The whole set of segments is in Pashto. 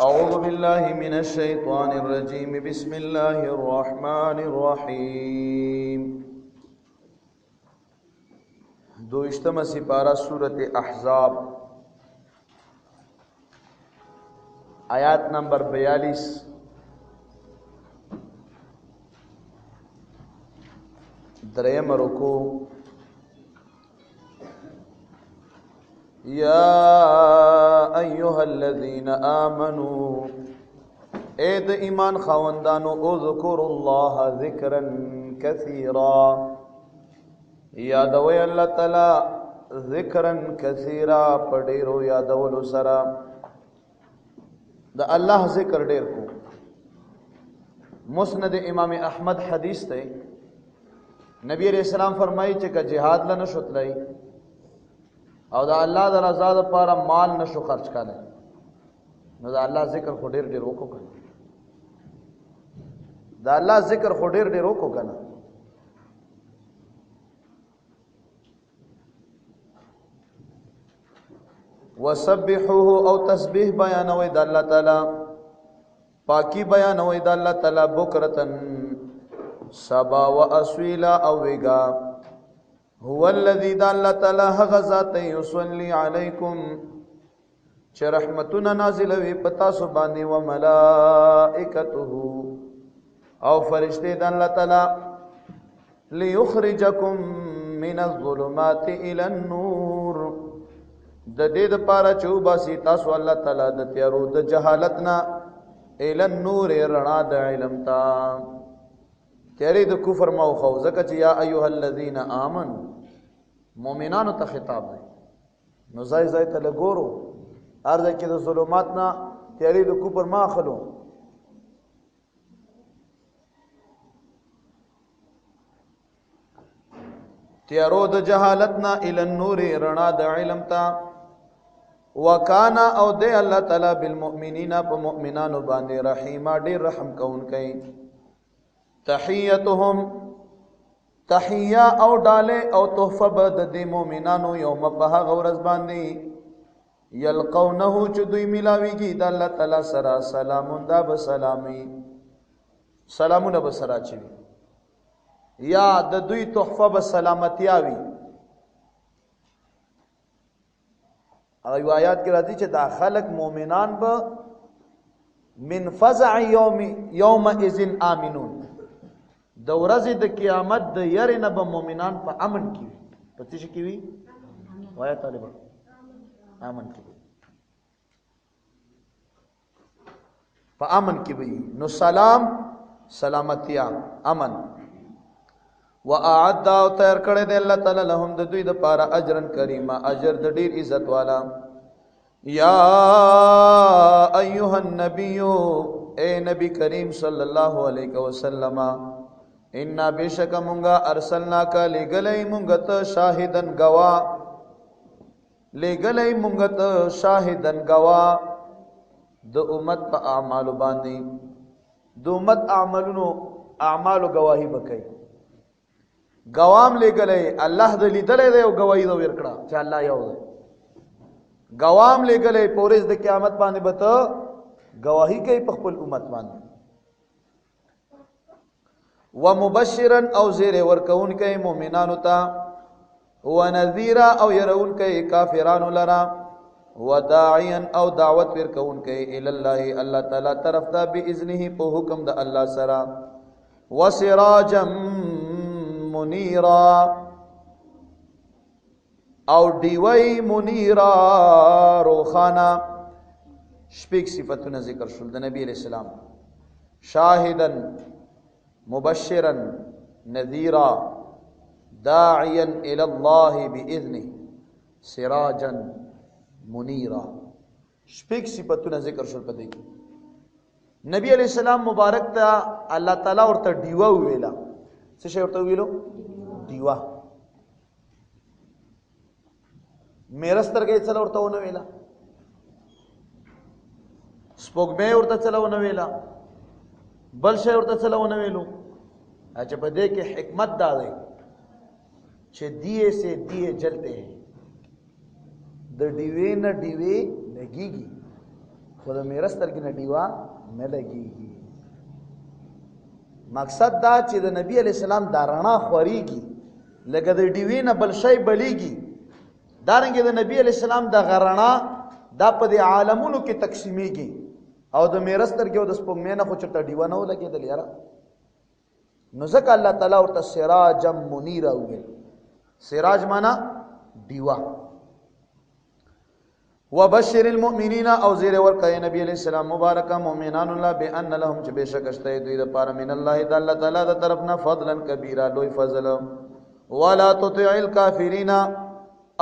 أعوذ بالله من الشيطان الرجيم بسم الله الرحمن الرحيم دوشتم سپارہ سورة احزاب آیات نمبر 42 دریم رکو یا ایها الذین آمنوا اید ایمان خواندانو اذکروا الله ذکرا کثیرا یادوی اللہ تعالی ذکرا کثیرا پڑیرو یادولو سرا دا اللہ ذکر ډیر کو مسند امام احمد حدیث تے نبی علیہ السلام فرمائی چې که جهاد لنه شتلای او دا الله د رضا لپاره مال نشو خرج کړي نو دا الله ذکر خو ډیر ډیر وکړو کنه دا الله ذکر خو ډیر ډیر وکړو کنه وسبحوه او تسبیح بیانوي د الله تعالی پاکی بیانوي د الله تعالی بکرتن سبا و اسویلا او ویگا هو الذي د الله تعالی هغه ذات یصلی علیکم چې رحمتنا نازل وي پتا سو باندې و ملائکته او فرشتي د الله تعالی ليخرجکم من الظلمات الى النور د دې د پاره چوباسي تاسو الله تعالی د تیارو د جهالتنا الى النور رڼا د علم تا تیری د کفر مو خو زکه چې یا ایها الذین آمنوا مؤمنانو ته خطاب دی نو ځای ځای ته لګورو ارزه کې د ظلمات نه تیری د کفر ما خلو تیارو د جهالتنا الى النور رڼا د علم تا وکانا او دے اللہ تعالی بالمؤمنین په مؤمنانو باندې رحیما ډیر رحم کوونکی تحیتهم تحیه او ډاله او تحفه بد د مؤمنانو یوم په هغه ورځ باندې یلقونه چې دوی ملاویږي د الله تعالی سره سلامون دا به سلامي سلامونه به سره چي یا د دوی تحفه به سلامتیاوي او آیات کې راځي چې دا خلق مؤمنان به من فزع یوم اذن امنون د ورځې د قیامت د یری نه به مؤمنان په امن کې وي په څه کې وي وای طالب امن کې وي په امن کې وي نو سلام سلامتیا امن واعد او تیار کړه دې الله تعالی لهم د دوی د پاره اجرن کریما اجر د ډیر عزت والا یا ایها النبی اے نبی کریم صلی الله علیه وسلم ان بشک مونږه ارسلنا کا لګلې مونږ ته شاهدن گوا لګلې مونږ ته شاهدن گوا د امت په اعمال باندې د امت اعمالو گواہی وکړي گوام لګلې الله د لیدلې دی او گواہی دا ورکړه چې الله یو دی گوام لګلې پورز د قیامت باندې به ته گواہی کوي په خپل امت باندې ومبشرا او زیر ورکون کوي مؤمنانو ته ونذيرا او يرون کوي کافرانو لرا وداعيا او دعوت ورکون کوي ال الله الله تعالی طرف ته باذنه په حکم د الله سره وسراجا منیرا او دیوی منیرا روخانا شپیک صفتونه ذکر شول د نبی علیہ السلام شاهدن مبشرا نذیرا داعیا الى الله باذنه سراجا منیرا شپیک صفتونه ذکر شول پدې کې نبی علیہ السلام مبارک ته الله تعالی ورته دیوا ویلا څه شی ورته ویلو دیوا میرستر کې چلو ورته ونه ویلا سپوږمۍ ورته چلو ونه ویلا بل شی ورته چلو ونه ویلو اچھا په دې کې حکمت دا دی چې دیے سے دیے جلتے ہیں د ډیوې نه ډیوې لګيږي خو د میرا سترګې نه ډیوه نه لګېږي. مقصد دا چې د نبی علیہ السلام دا رڼا خورېږي لکه د ډیوې نه بل شی بلیږي. دارنګې د نبی علیہ السلام دغه رڼا دا په دې عالمونو کې تقسیمیږي او د میرا سترګې او د سپوږمۍ نه خو چېرته ډیوه نه ولګېدل یاره. نو ځکه الله تعالی ورته سراجا منیرا وویل. سراج معنا ډیوه. وبشر المؤمنین او زیر ورکړه نبی علیہ السلام مبارکه مؤمنان الله بان لهم چې بشک شته دوی د پاره من الله د الله تعالی د طرفنا فضلا کبیره لوی فضل. ولا تطع الکافرین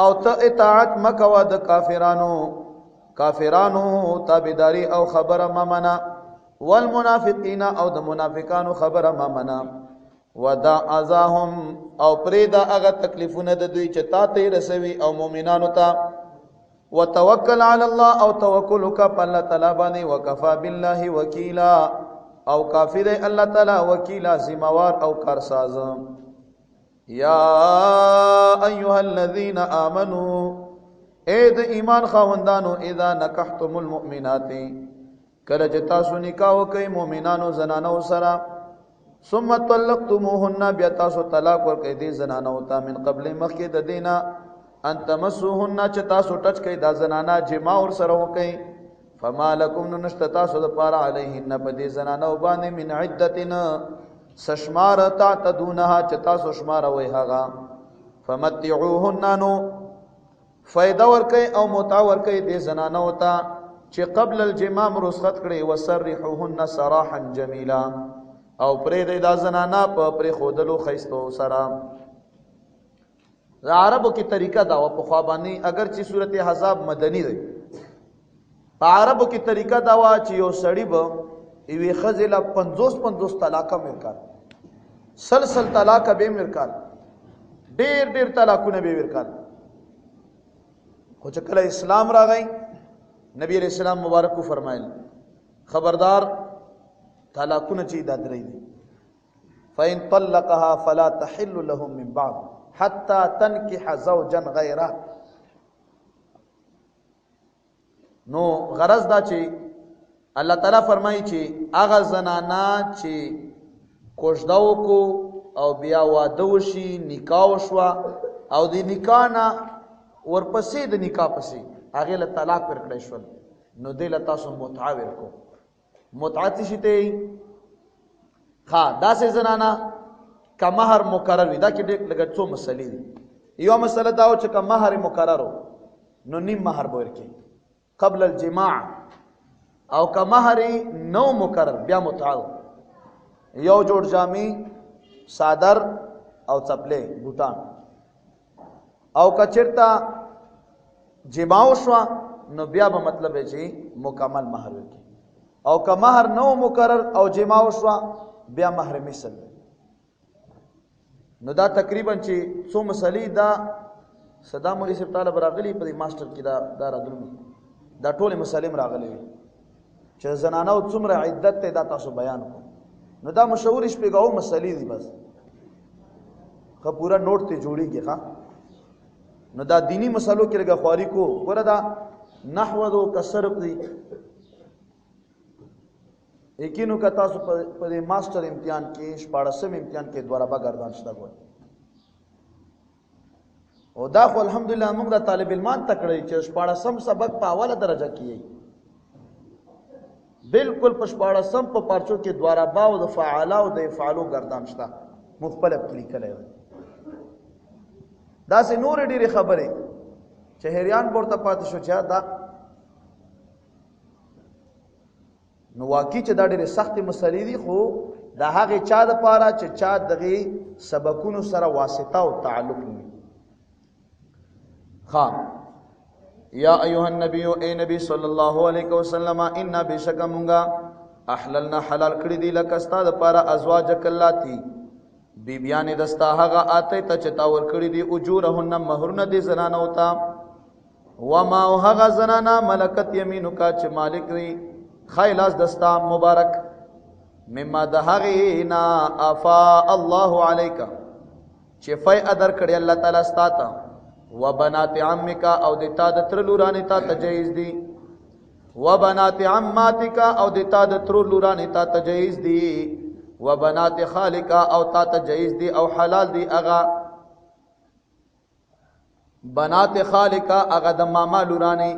او ته اطاعت مکوا د کافرانو تابعداري او خبره ممنه. والمنافقین او د منافقانو خبره ممنه. ودا اذاهم او پریدا هغه تکلیفونه د دوی چې تا ته رسوي او مؤمنانو ته. وتوکل علی الله او توکل وکړه په الله تعالی باندې. وکفا بالله وکیلا او کافی دی الله تعالی وکیلا ذمہوار او کارساز. یا ایها الذین آمنوا اے د ایمان خاوندانو اذا نکحتم المؤمنات کله چې تاسو نکاح وکئ مؤمنانو زنانو سره ثم طلقتموهن بیا تاسو طلاق ورکئ دې زنانو ته من قبل مخکې د دینا ان تمسوهن چې تاسو ټچ کئ دا زنانا جما ور سره وکئ فما لكم نشت تاسو د پاره علیهن په دې زنانو باندې من عدتنا سشمار تعتدونها چې تاسو شمار وای هغه فمتعوهن نو فائدہ ورکئ او متع ورکئ دې زنانو ته چې قبل الجماع رخصت کړي. وسرحوهن سراحا جمیلا او پرې د زنانا په پرې خودلو خیستو سره. عربو کی طریقہ دا و په خوا باندې اگر چې صورت حزاب مدنی دی په عربو کی طریقہ دا وا چې یو سړی به یوې ښځې له 50 طلاقه ورکړ سلسل طلاقه به ورکړ ډېر طلاقونه به ورکړ. خو چې کله اسلام راغی نبی علیہ السلام مبارک کو فرمایل خبردار طلاقونه چې دا درې دي. فإن طلقها فلا تحل له من بعد حتى تنكح زوجا غيره. نو غرض دا چې الله تعالی فرمایي چې هغه زنانا چې کوژداو کو او بیا واده وشي نکاح وشوه او د نکاح نه ورپسې د نکاح پسې هغه له طلاق ورکړی شول نو دې له تاسو متعه ورکو. متعه څه شي ته ها داسې زنانا که مہر مقرر وي. دا کې ډېر لږ څو مسلې دي. یو مسله دا و چې که مہر مقرر نو نیم مہر به ورکړي قبل الجماع او که مہر نو مقرر بیا متعه یو جوړ جامې صادر او چپلې بوټان او که چېرته جماع وشوه نو بیا به مطلب دی چې مکمل مہر ورکړي او که مہر نو مقرر او جماع وشوه بیا مہر مثل. نو دا تقریبا چې څو مسلې دا صدا مولوی صاحب طالب راغلی په دې ماستر کې دا راغلی دا ټولې مسلې راغلي چې زنانو څومره عدت ته دا تاسو بیان کو. نو دا مشهور شپږو مسلې دي بس خو پورا نوٹ ته جوړیږي ښا. نو دا دینی مسلو کې لګه خواري کو ګوره دا نحو او کسرب دي یقینو که تاسو په دې ماستر امتحان کې 14 امتحان کې دواره به ګردان شته ګور او دا خو الحمدلله موږ د طالب علمان تکړه چې 14 سبق په اوله درجه کې بالکل په 14 په پارچو کې دواره با او د فعاله او د افعالو ګردان شته مختلف لیکلای دا سه نور ډېری خبره چې هریان ورته پاتې شو چې دا نو واقعي چې دا ډېرې سختې مسلې دي خو د هغې چا دپاره چې چا دغې سبقونو سره واسطه او تعلق نه وي. یا ایها النبی اے نبی صلی الله علیه وسلم انا بشک مونږه احللنا حلال کړي دي لکه ستا دپاره ازواجک اللاتی بیبیانې دستا هغه آتی ته چې تا ورکړي دي اجورهن مهرونه دي زنانو ته وما او هغه زنانا ملکت یمینک چې مالک دی خیلاس دستا مبارک مما دهغینا افا الله علیک چې فی ادر کړي الله تعالی ستا ته و بنات عمک او د تا د تر لورانې تا تجهیز دي وبنات عماتک او د تا د ترور لورانې تا ته جایز دي، وبنات خالک او تا ته جایز دي او حلال دي اغا بنات خالک اغا د ماما لورانې،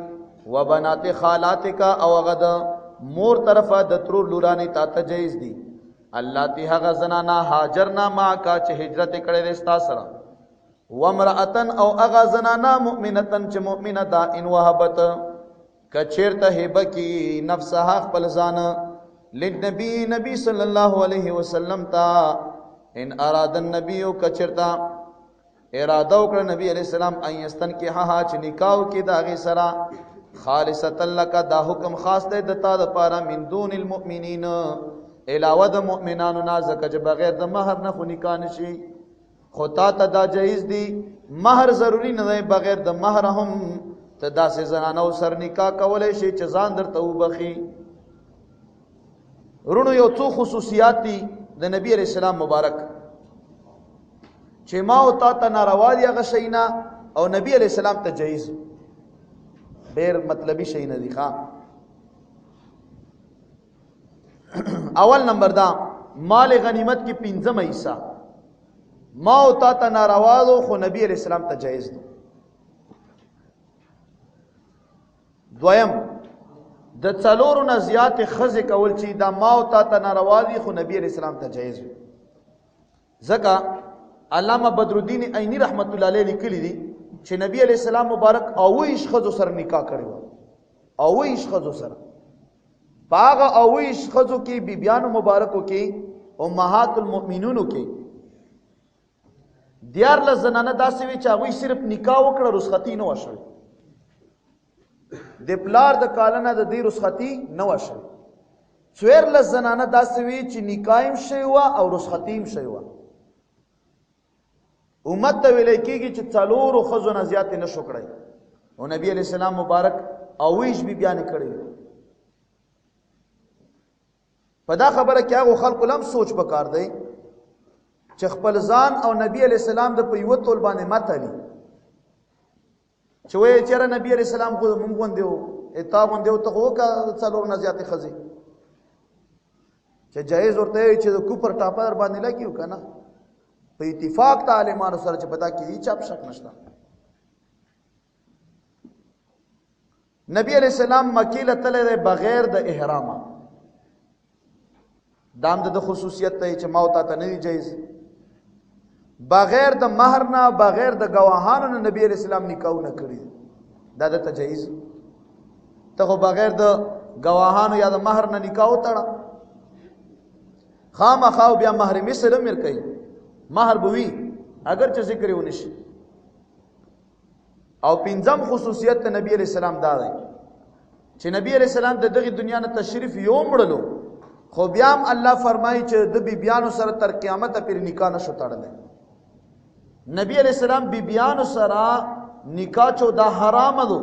وبنات خالاتک او اغا د مور طرفه د ترور لورانې تا ته جایز دي، اللاتی هغه زنانا هاجرنا معک چې هجرت کړي رستا سره، وامرأتن او اغا زنانا مؤمنتن چې مؤمنه دا ان وهبت کچیرته هبه کی نفسها خپل ځان لنبی نبی صلی الله علیه وسلم تا، ان اراد النبی کچیرته اراده وکړه نبی علیہ السلام ان یستنکحها چې نکاح کی داغه سره، خالصتا لک دا حکم خاص دی د تا د پاره من دون المؤمنین علاوه د مؤمنانو نه، ځکه چې بغیر د مہر نه خو نکاح نشي، خو تا ته دا جایز دی، مہر ضروری نه دی، بغیر د مہر هم ته داسې زنانو سر نکاح کولای شي چې ځان درته وبخي. رونو یو څو خصوصیات دي د نبی علیہ السلام مبارک چې ما او تا ته ناروا دي هغه شی نه، او نبی علیہ السلام ته جایز، ډېر مطلبي شی نه دي. اول نمبر دا مال غنیمت کی 5 حصہ ما او تا ته ناروا دو خو نبی علیہ السلام ته جایز دو. دویم د څلورو نه زیات خزې کول چې دا ما او تا ته ناروا دي خو نبی علیہ السلام ته جایز دو. ځکه علامه بدر الدین عینی رحمت الله علیه لیکلی دي چې نبی علیہ السلام مبارک اویش خزو سره نکاح کړو، اویش خزو سره، باغ اویش خزو کی بیبیانو مبارکو کی امہات المؤمنونو کی دیار لزنانه داسې وی چې هغوی صرف نکاح وکړه رخصتي نه وشوي، د پلار د کالنه د دې رخصتي نه وشوي. څویر لزنانه داسې وی چې نکاح هم شوی وه او رخصتي هم شوی وه. امت ته ویلی کېږي چې څلورو ښځو نه زیاتې نه شو کړی، او نبي علیہ السلام مبارک اویش بیبیانې کړی. په دا خبره کې هغو خلکو لم سوچ پکار دی چې خپل ځان او نبی علیہ السلام د په یوه تول باندې متلي، چې وایي چېرې نبی علیہ السلام خو مونږ غوندې وو، تا غوندې وو، ته خو وکړه څلور نه زیاتې ښځې، چې جایز ورته وایي چې د کوپر ټاپه در باندې لګي و که نه، په اتفاق ته عالمانو سره چې په دا کې هېڅ چپ شک نشته. نبی علیہ السلام مکې له تللی دی بغیر د احرامه، دام د خصوصیت ته چې ما او تا ته نه دی جایز، بغیر د مہر نه بغیر د گواهانو نه نبی علیہ السلام نکاحونه کړي، دا دته جایز. ته خو بغیر د گواهانو یا د مہر نه نکاح وتړه، خامخا بیا مہر مثل هم ورکوي، مہر به وي اگر چې ذکر یې ونه شي. او 5م خصوصیت د نبی علیہ السلام دا دی چې نبی علیہ السلام د دغه دنیا نه تشریف یو مړلو، خو بیا هم الله فرمایي چې د بیبیانو سره تر قیامت پورې نکاح نشو تړلی. نبی علیہ السلام بیبیانو سره نکاح چو دا حرام دو،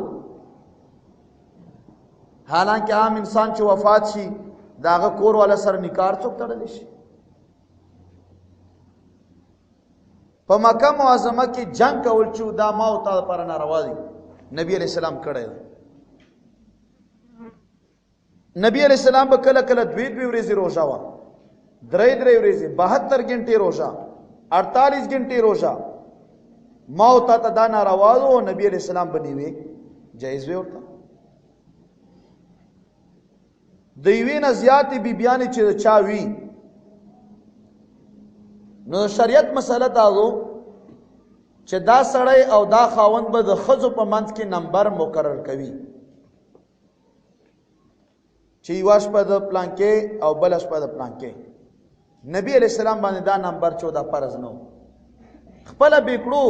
حالانکہ عام انسان چې وفات شي دا هغه کور والا سره نکاح څوک تړلی شي. په مکه معظمه کې جنگ کول چې دا ما او تا لپاره ناروا دي، نبی علیہ السلام کړی دی. نبی علیہ السلام به کله کله 2 ورځې روژه وه، 3 ورځې، 72 غنټې روژه، 48 غنټې روژه، ما او تا ته دا ناروا ده او نبی علیہ السلام به نیوي جایز وي ورته. د یوې نه زیاتې بیبیانې چې چا وي نو شریعت مسله دا ده چې دا سړی او دا خاوند به د ښځو په منځ کې نمبر مقرر کوي، چې یوه شپه د پلانکې او بله شپه د پلانکې. نبی علیہ السلام باندې دا نمبر 14 فرض نه و، خپله به کړو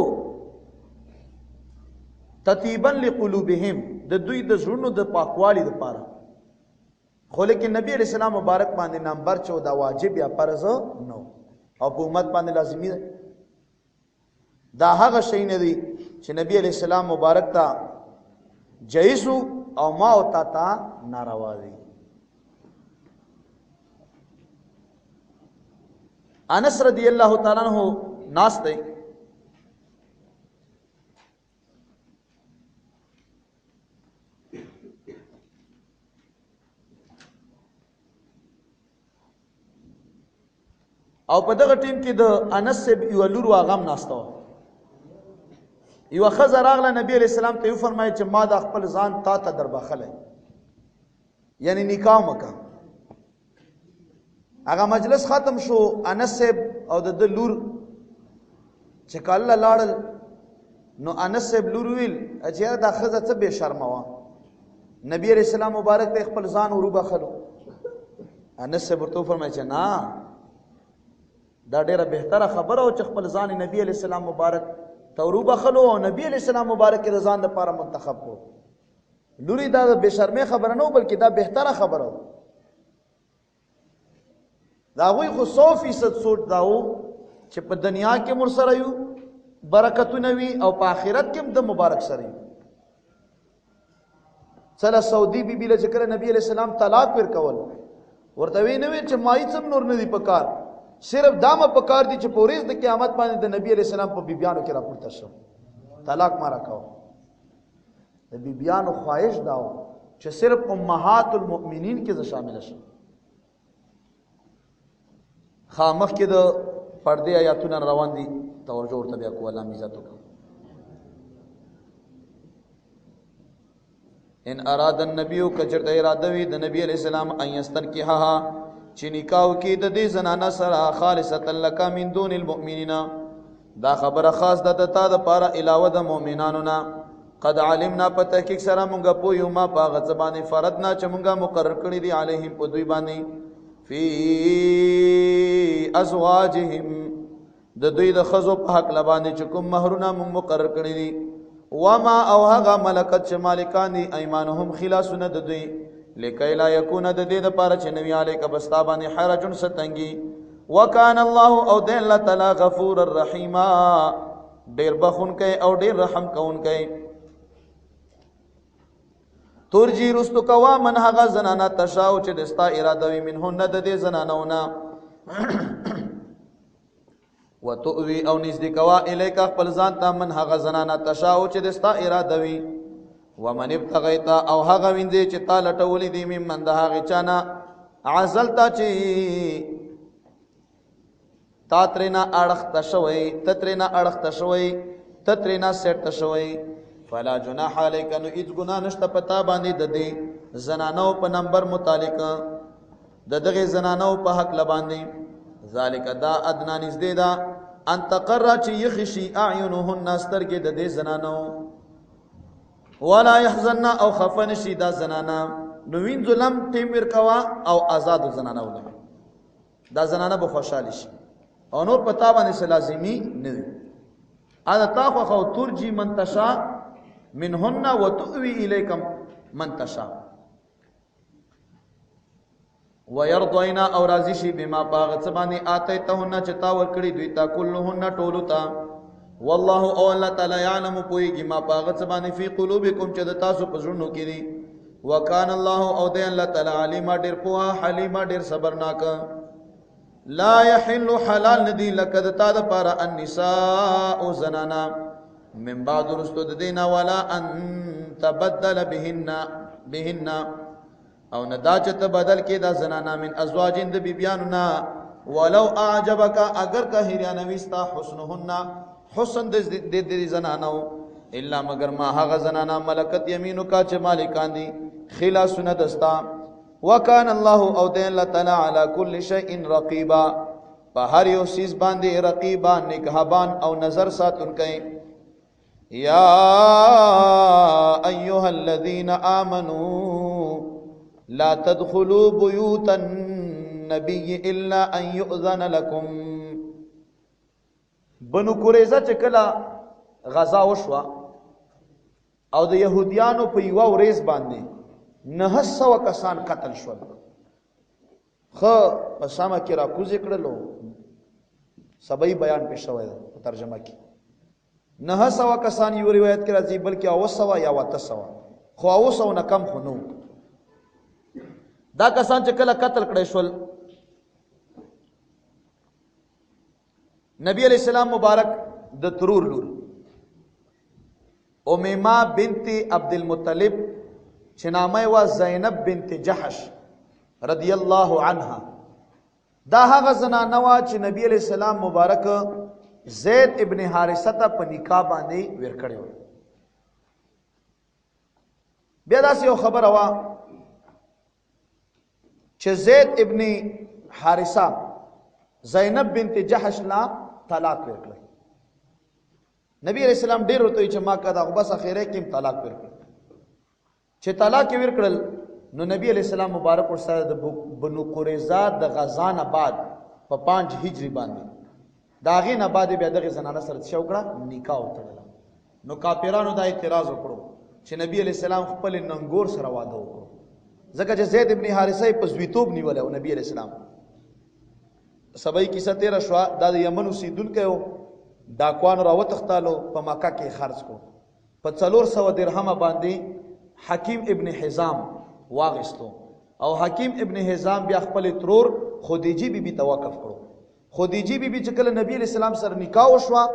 تطیبا لقلوبهم، د دوی د زړونو د پاکوالي دپاره، خو لیکن نبی علیہ السلام مبارک باندې نمبر 14 واجب یا فرض نه و، او په امت باندې لازمي ده. دا هغه شی نه دی چې نبی علیہ السلام مبارک ته جایز او ما او تا ته ناروا دی. انس رضی اللہ تعالیٰ عنہ ناس دی، او په دغه ټیم کې د انس صاحب یو لور واغم ناسته و. یو ښځه راغله نبی علیہ السلام ته یې وفرمایل چې ما د خپل ځان تا ته دربخلی، یعنی نکاح مکه. هغه مجلس ختم شو، انس صاحب او د لور چې کله لاړل نو انس صاحب لور ویل چې یاره دا ښځه څه بې شرمه وه، نبی علیہ السلام مبارک ته خپل ځان ور وبخلو. انس صاحب ورته وفرمایل چې نه، دا ډیره بهتره خبره او چې خپل ځان نبی علیہ السلام مبارک ته ور وبخلو او نبی علیہ السلام مبارک یې د ځان دپاره منتخب کړو. لوري دا د بې شرمۍ خبره نه و بلکې دا بهتره خبره و. د هغوی خو 100% سوچ دا و چې په دنیا کې مور سره یو برکتونه وي او په آخرت کې هم د مبارک سره یو. سله سعودي بیبي له چې کله نبی علیہ السلام طلاق ورکول ورته وی نه وی چې مای څه نور نه دی پکار، صرف دامه پکار دي چې په ورځ د قیامت باندې د نبی علیہ السلام په بیبیانو کې راپورته شو، طلاق ما راکاو. د بیبیانو خواهش داو چې صرف امهات المؤمنین کې ز شامل شي. خامخ کې د پردې آیاتونه روان دي، توجه ورته بیا کو الله میزات وکړه. ان اراد النبی کچر د اراده وی د نبی علیہ السلام ان یستنکحها چې نکاح کې د دې زنانه سره خالصتا لک من دون المؤمنین، دا خبره خاص ده تا د پاره علاوه د مؤمنانو نه. قد علمنا په تحقیق سره مونږه پویو ما پاغه زبانه فرضنا چې مونږه مقرر کړی دی علیهم په دوی باندې فی ازواجهم د دوی د خزو په حق لبانې چې کوم مہرونه مونږ مقرر کړی دي. وما او هغه ملکت چې مالکان دي ایمانهم خلاصونه د دوی لکای لا یکون د دې د پاره چې نبی علیک بستا باندې حرجن ستنګي. وکان الله او د الله تعالی غفور الرحیم، ډیر بخون کوي او ډیر رحم کوون کوي. ترجی رستو کوا من هغه زنانا تشاو چې دستا اراده وي منهن د دې زنانونه وتؤوی او نزدې کوا الیک خپل ځان ته من هغه زنانا تشاو چې دستا اراده وي. ومن ابتغیتا او هغه وینځي چې تا لټولې دي ممن د هغه چانا عزلتا چې تا ترنا اړخت شوی تترنا اړخت شوی تترنا سیټ شوی فلا جناح علیک نو اذ گناہ نشته پتا باندې د دې زنانو په نمبر متعلق د دغه زنانو په حق لباندې. ذالک دا ادنا نزدې دا ان تقر چې یخشی اعینهن استرګې د دې زنانو ولا يحزن او خفن شي دا زنانا نو وین ظلم ټیم ورکوا او آزاد زنانه ولې دا زنانه به خوشاله شي او نور پتا باندې لازمی نه دي. اذا تاخو خو ترجی من تشاء منهن وتؤوي اليكم من تشاء ويرضين او راضي شي بما باغ څباني اتيتهن چتا ور کړی دوی تا كلهن ټولتا. والله او الله تعالی يعلم پويږي ما باغ څباني في قلوبكم چې د تاسو په زړونو کې دي. وكان الله او د الله تعالی علیم ډیر پوها حلیم ډیر صبرناک. لا يحل حلال ندی لقد تا د پارا النساء زنانا من بعد رستو د دینا ولا ان تبدل بهن او ندا چې ته بدل کې دا زنانا من ازواجین د بیبیانو ولو اعجبک اگر که هریانه وستا حسنهن حسن د دې زنانو الا مگر ما هغه زنانا ملکت یمینو کا چې مالکان دي خلاصونه دستا. وکان الله او د الله تعالی علی کل شیء رقیبا په هر یو چیز باندې رقیبا نگهبان او نظر ساتونکی. یا ایها الذین آمنوا لا تدخلوا بیوت النبی الا ان یؤذن لكم. بنو قریظه چې کله غزا وشوه او د يهوديانو په یو ورځ باندې 900 کسان قتل شول. خو په سما کې را کوز کړلو سبای بیان پېښ شوی په ترجمه کې 900 کسان یو روایت کې راځي بلکې 900 یا 900 خو 900 نه کم خو نو. دا کسان چې کله قتل کړي شول نبی علیہ السلام مبارک د ترور لور امیمه بنت عبد المطلب چې نامه وا زینب بنت جحش رضی الله عنها دا هغه زنانه وه چې نبی علیہ السلام مبارک زید ابن حارثه ته په نکاح باندې ور کړی و. بیا داسې یو خبره وه چې زید ابن حارثه زینب بنت جحش لا طلاق ورکړ. نبی علیہ السلام ډیر ورته چې ما کدا خو بس اخیره کې طلاق ورکړ. چې طلاق ورکړل نو نبی علیہ السلام مبارک ورسره د بنو قریظه د غزا نه بعد په 5 هجری باندې دا غي نه بعد بیا دغه زنانه سره شو کړه نکاح وکړه. نو کافرانو دا اعتراض وکړو چې نبی علیہ السلام خپل ننګور سره واده وکړو ځکه چې زید ابن حارثه په زویتوب نیول او نبی علیہ السلام سبای کیسه 13 شو د یمن اوسیدونکو ډاکوان راوت اختالو په مکه کې خرج کو په 400 درهم باندې حکیم ابن حزام واغستو او حکیم ابن حزام بیا خپل ترور خدیجی بیبی توقف کړو. خدیجی بیبی چې کله نبی علیہ السلام سره نکاح وشو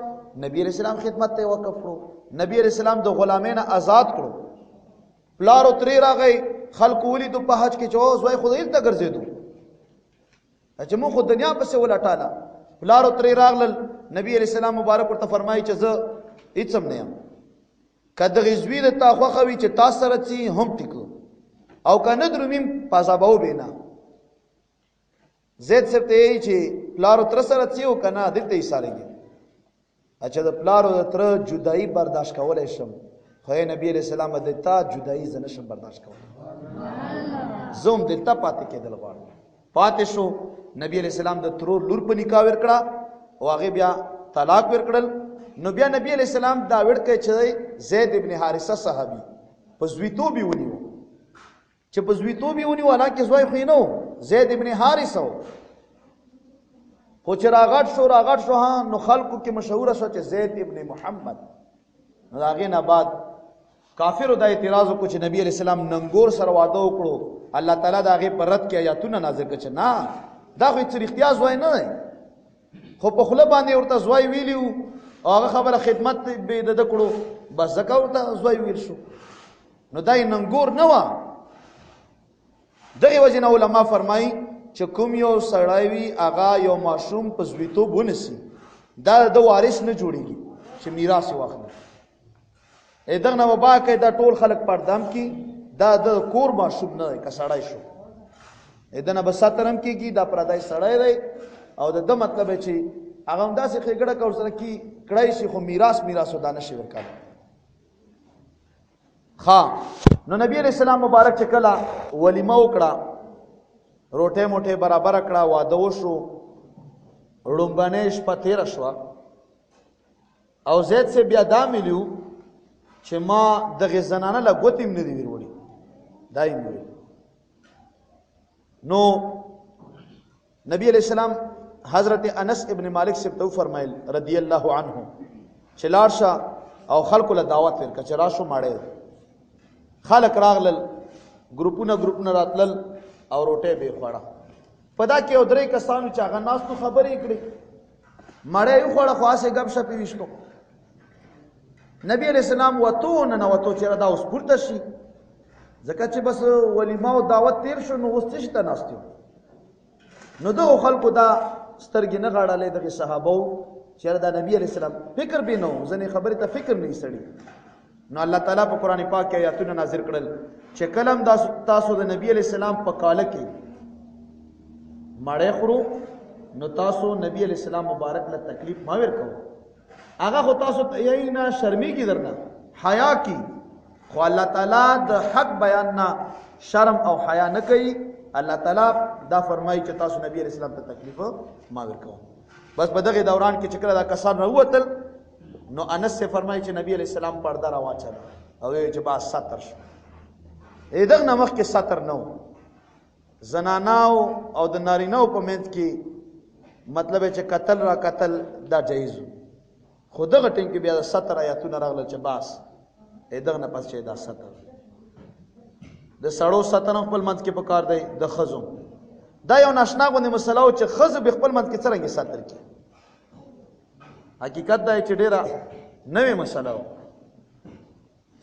نبی علیہ السلام خدمت ته وقف کړو. نبی علیہ السلام د غلامین آزاد کړو. پلار او تری راغی خلق ولید په حج کې جو زوی خدای ته ګرځیدو چې مو خود دنیا پسې ولټاله. پلار او تری راغلل نبی علیہ السلام مبارک ورته فرمایي چې زه هیڅ هم نه یم کده غزوی د تا خوخوي چې تاسو سره چی هم ټیکو او کنه درومیم پازاباو بینا. زید سره ته چې پلار تر سره چی او کنه دلته یې ساريږي. اچھا د پلار تر جدائی برداشت کولای شم خو نبی علیہ السلام دلته جدائی زنه شم برداشت کولای زوم دلته پاتې کېدل غواړم. پاتې شو نبی علیہ السلام د ترور لور په نکاح ورکړه او هغه بیا طلاق ورکړل. نو بیا نبی علیہ السلام دا ورکه چې زید ابن حارثه صحابي په زویتو به ونیو چې په زویتو به ونیو حالانکه زوی خو نو زید ابن حارثه خو چې راغټ شو ها نو خلکو کې مشهور شو چې زید ابن محمد. نو هغه نه بعد کافرو دا اعتراض وکړو چې نبی علیہ السلام ننګور سره واده وکړو. الله تعالی دا هغه پر رد کې آیاتونه نازل کړي چې نه دا خو هیڅ اختیار زوی نه دی خو په خله باندې ورته زوی ویلیو هغه خبره خدمت به د کړو بس زکه ورته زوی ویل شو. نو دای ننګور نه و. دغه وجنه علما فرمایي چې کوم یو سړی وي هغه یو ماشوم په زویتوب ونسی دا د وارث نه جوړیږي چې میراث واخلي. دغه نه وبا کې دا ټول خلک پردام کی دا د کور ماشوم نه کسړای شو دنه به ساترم کیږي دا پردای سړی دی او د مطلب چې هغه هم داسې خېګړه کور سره کی کړای شي خو میراث ودانه شي ورکړي. ها نو نبی علیہ السلام مبارک چې کله ولیمه وکړه روټه موټه برابر کړه واده وشو لومبنه شپه 13 شو او زید سے بیا دا ملیو چې ما دغه زنانه لا ګوتیم نه دی وروړي دایم وی. نو نبی علیہ السلام حضرت انس ابن مالک سے تو فرمایل رضی اللہ عنہ چلارشا او خلق له دعوت ورک چرا شو ماړه خلق راغلل ګروپونه راتلل او روټه به خوړه پدا کې او درې کسانو چې هغه ناس تو خبرې کړې ماړه یو خوړه خاصه غب شپې وشتو. نبی علیہ السلام وتو نه وتو چیرې دا اوس پورته شي ځکه چې بس ولیمه او دعوت تیر شو نو اوس څه ناستو. نو دغه خلکو دا سترګې نه غاړلې دغه صحابه چیرې دا نبی علیہ السلام فکر به نو ځنې خبرې ته فکر نه سړي. نو الله تعالی په قران پاک کې آیاتونه نازل کړل چې کلم دا تاسو د نبی علیہ السلام په کاله کې مړې خورو نو تاسو نبی علیہ السلام مبارک له تکلیف ما ورکو هغه خو تاسو یې نه شرمېږي درنه حیا کی خو الله تعالی د حق بیان نه شرم او حیا نه کوي. الله تعالی دا فرمایي چې تاسو نبی علیہ السلام ته تکلیف ما ورکو. بس په دغه دوران کې چې کله دا کسان راوتل نو انس سے فرمایي چې نبی علیہ السلام پرده راواچل او چې با ستر شو. دغه نمخ کې ستر نو زناناو او د نارینهو په منځ کې مطلب چې قتل را قتل دا جایز خو دغه ټیم کې بیا 70 آیاتونه راغله چې باس دغه نه پس چې دا 70 د سړو 70 خپل منځ کې پکار دی د خزو دا یو ناشنا غونې مسله او چې خزو به خپل منځ کې څنګه 70 کې حقیقت دا چې ډیره نوې مسله و.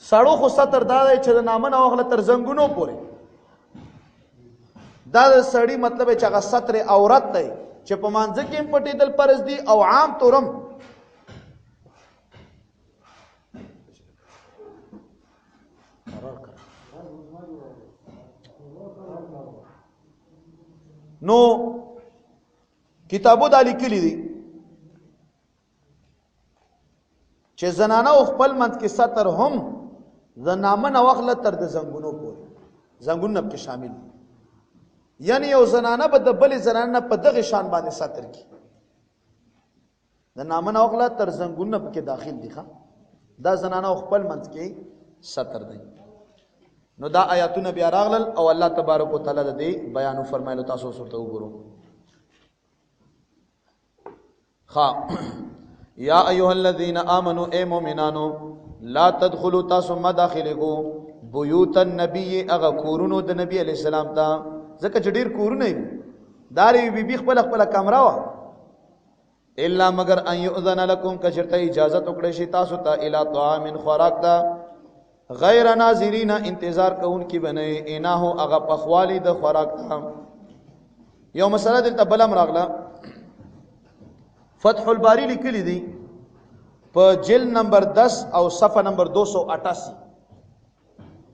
سړو خو 70 دا دی چې د نامه نه واخله تر زنګونو پورې دا د سړی مطلب چې هغه ستر عورت دی چې په مانځه کې هم پټېدل فرض دي او عام طورم نو کتابو دا لیکلي دي چې زنانه او خپل منځ کې ستر هم زنامه نه واخله تر د زنګونو پورې زنګون په شامل یعنی یو زنانه به د بلې زنانه په دغه شان باندې ستر کی د نامه نه واخله تر زنګون په کې داخل دي ښا دا زنانه او خپل منځ کې ستر دی نو دا آیاتونه بیا راغلل او الله تبارک وتعالى د دې بیان فرمایلو تاسو سره وګورئ ها یا ایها الذین آمنوا اے مومنانو لا تدخلوا تاسو مداخلکو بیوت النبی اغه کورونو د نبی علی السلام ته ځکه چې ډیر کورونه وي داري بي خپل کمره وا الا مگر ان یؤذن لكم کشرته اجازه وکړي شي تاسو ته الی طعام خوراک ته غیر ناظرین انتظار کون کی بنئ انه اغه پخوالی د خوراک ته یو مسله دلته بلم راغله فتح الباری لیکلی دی په جلد نمبر 10 او صفحه نمبر 288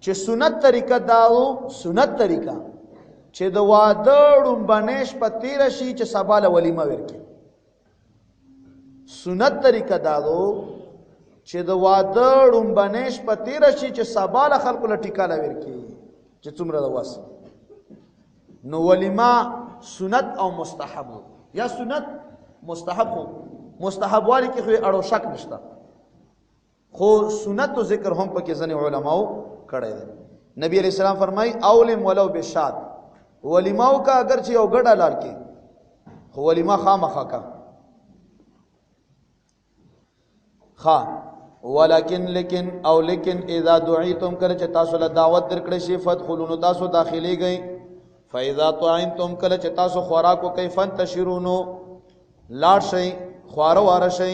چې سنت طریقه داو سنت طریقه چې د واده ډومبنیش په تیر شي چې سباله ولیمه ورکي سنت طریقه داو چې د واده ډومبنیش په تیر شي چې سباله خلکو لټیکاله ورکي چې څومره د واس نو ولیمه سنت او مستحب یا سنت مستحب مستحب والی کې خو اړو شک نشته خو سنت او ذکر هم پکې ځنې علماو کړی دی نبی علیہ السلام فرمای اولم ولو بشاد ولیماو کا اگر چې یو ګډه لال کې خو ولیمه خامخا کا خا لیکن اذا دعیتم کله چې تاسو له دعوت درکړې شي فدخلوا تاسو داخلي گئی فاذا طعمتم کله چې تاسو خوراکو کوي فانتشروا لاړ شئ خواره واره شئ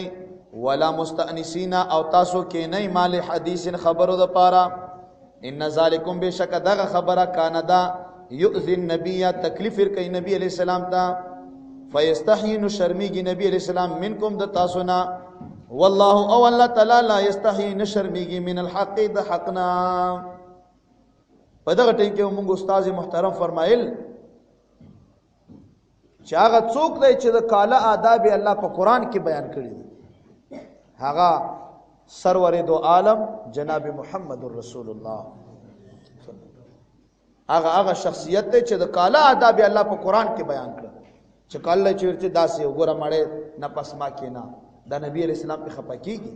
ولا مستأنسین او تاسو کې نه مال حدیث خبرو د پاره ان ذالکم بشک دغه خبره کان دا یؤذی النبی تکلیف کوي نبی علیہ السلام ته فیستحین شرمیږي نبی علیہ السلام منکم د تاسو نه والله او الله تعالی لا یستحین شرمیږي من الحق د حقنا په دغه ټیم کې موږ استاد محترم فرمایل چې هغه څوک دی چې د کاله آداب الله په قران کې بیان کړی دي هغه سرور دو عالم جناب محمد رسول الله هغه شخصیت دی چې د کاله آداب الله په قران کې بیان کړ چې کله چې داسې وګوره مړې نه پسما کې نه دا نبی علیہ السلام په خپه کیږي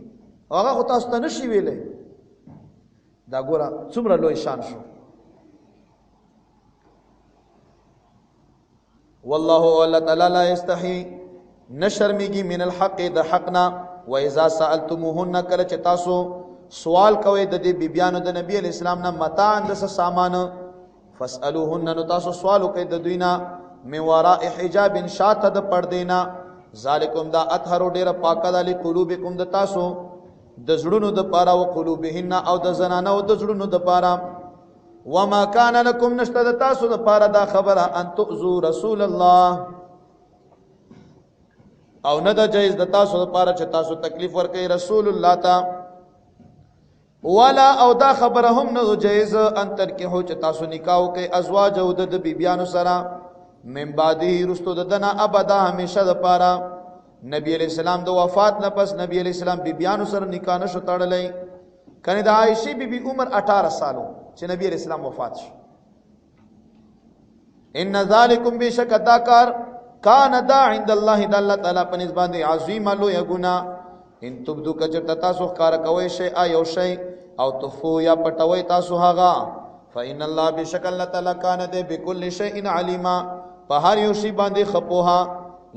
هغه خو تاسو ته نشي ویلې دا ګوره څومره لوی شان شو والله الله تعالی لا یستحی نشرمیږي من الحق د حقنا و اذا سالتموهن کله چې تاسو سوال کوئ د دې بیبیانو د نبی علیہ السلام نه متاع د سامان فاسالوهن نو تاسو سوال کوئ د دوینا من وراء حجاب شاته د پردینا ذالکم دا اطهر ډیره پاکه د قلوبکم د تاسو د زړونو د پاره او قلوبهن او د زنانو د زړونو د پاره وما كان لكم نشتد تاسو د پاره دا خبره ان تؤذوا رسول الله او نه د جایز د تاسو د پاره چې تاسو تکلیف ورکړي رسول الله تا ولا او دا خبره هم نه جایز ان ترکه چې تاسو نکاح کوي ازواج او د بیبيانو سره من بعده رستو دنا ابدا همیشه د پاره نبی علیہ السلام د وفات نه پس نبی علیہ السلام بیبيانو سره نکاح نشو تړلې کنه د عائشہ بیبي عمر 18 سالو چې نبی علیہ السلام وفات شو ان ذالکم بشک داکار کان دا عند الله تعالی په نسبت عظیم لو یغنا ان تبدو کچرتا تاسو کار کوي شی ایو شی او تفو یا پټوي تاسو هغه فإن الله بشک الله تعالی کان دې بكل شیء علیما په هر یو شی باندې خپوها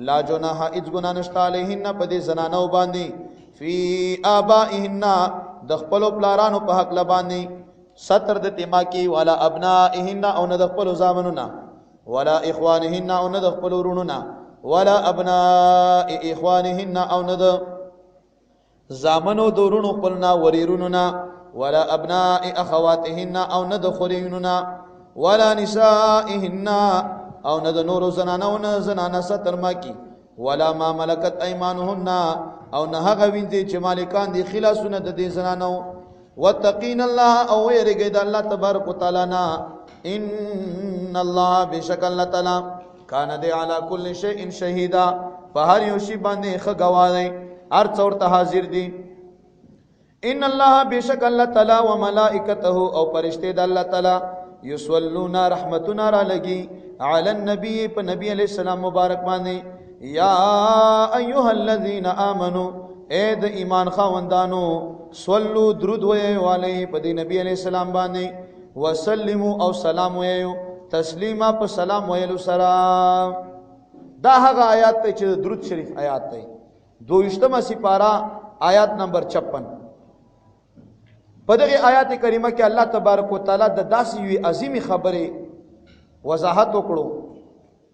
لا جناح اذ گنا نشتالهن په دې زنانو باندې فی آبائهن د خپل پلارانو په حق لباندې ستر د تما کی ولا ابنائهن او نه د خپل زامنونه ولا اخوانهن او نه د خپل ورونو ولا ابناء اخوانهن او نه د زامنو دورونو خپلنا وریرونو ولا ابناء اخواتهن او نه د خورینو ولا نسائهن او نه د نورو زنانو نه زنانه ستر ما کی ولا ما ملکت ایمانهن او نه هغه وینځي چې مالکان دي خلاصونه د دې زنانو واتقین الله او ويرګي د الله تبارک وتعالى نا ان الله بشک الله تعالی کان دی علی کل شیء شهیدا په هر یو شی باندې خګوالای هر څور ته حاضر دي ان الله بشک الله تعالی و ملائکته او فرشتي د الله تعالی یصلون رحمتنا را لګي علی النبی په نبی علیہ السلام مبارک باندې یا ایها الذین آمنو اے د ایمان خاوندانو صلو درود وایو علیه په دی نبی علیہ السلام باندې وسلموا او سلام وایو تسلیما په سلام ویلو سره دا هغه آیات ته چې درود شریف آیات ته 22مه سپاره آیات نمبر 56 په دغه آیات کریمه کې الله تبارک وتعالى د داسې یوې عظیمه خبره وضاحت وکړو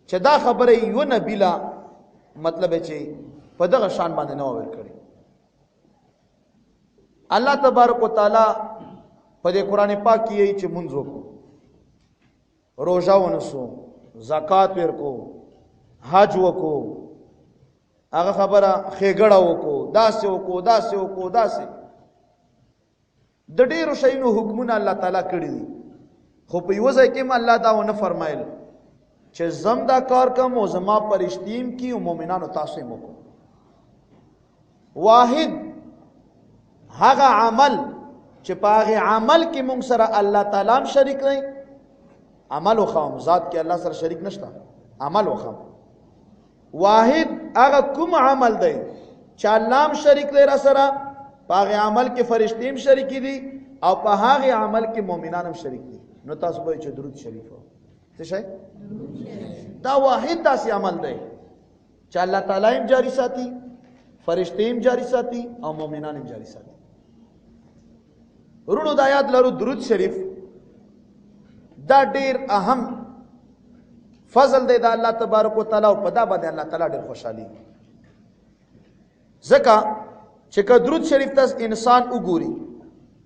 چې دا خبره یو نبی لا مطلب چې په دغه شان باندې نه ور کړی الله تبارک وتعالى په دې قران پاک کې چې مونږ وکړو روزه ونسو زکات ورکو حج وکړو هغه خبره خېګړه وکړو داسې وکړو د ډیرو شینو حکمونه الله تعالی کړی دي خو په یو ځای کې الله دا ونه فرمایل چې زم دا کار کوم او زما پرشتیم کی او مؤمنانو تاسو مو کو واحد هغه عمل چې په هغه عمل کې موږ سره الله تعالی هم شریک نه عمل وخم ذات کې الله سره شریک نشته عمل وخم واحد هغه کوم عمل دی چې الله هم شریک دی را سره په هغه عمل کې فرشتي هم شریک دي او په هغه عمل کې مؤمنان هم شریک دي نو تاسو به چې درود شریف څه شي دا واحد داسې عمل دی چې الله تعالی هم جاری ساتي فرشتي هم جاری ساتي او مؤمنان هم جاری ساتي ورونو د آیات لرو درود شریف دا ډیر اهم فضل دی د الله تبارک وتعالى او په دا باندې الله تعالی ډیر خوشحالي ځکه چې که درود شریف ته انسان وګوري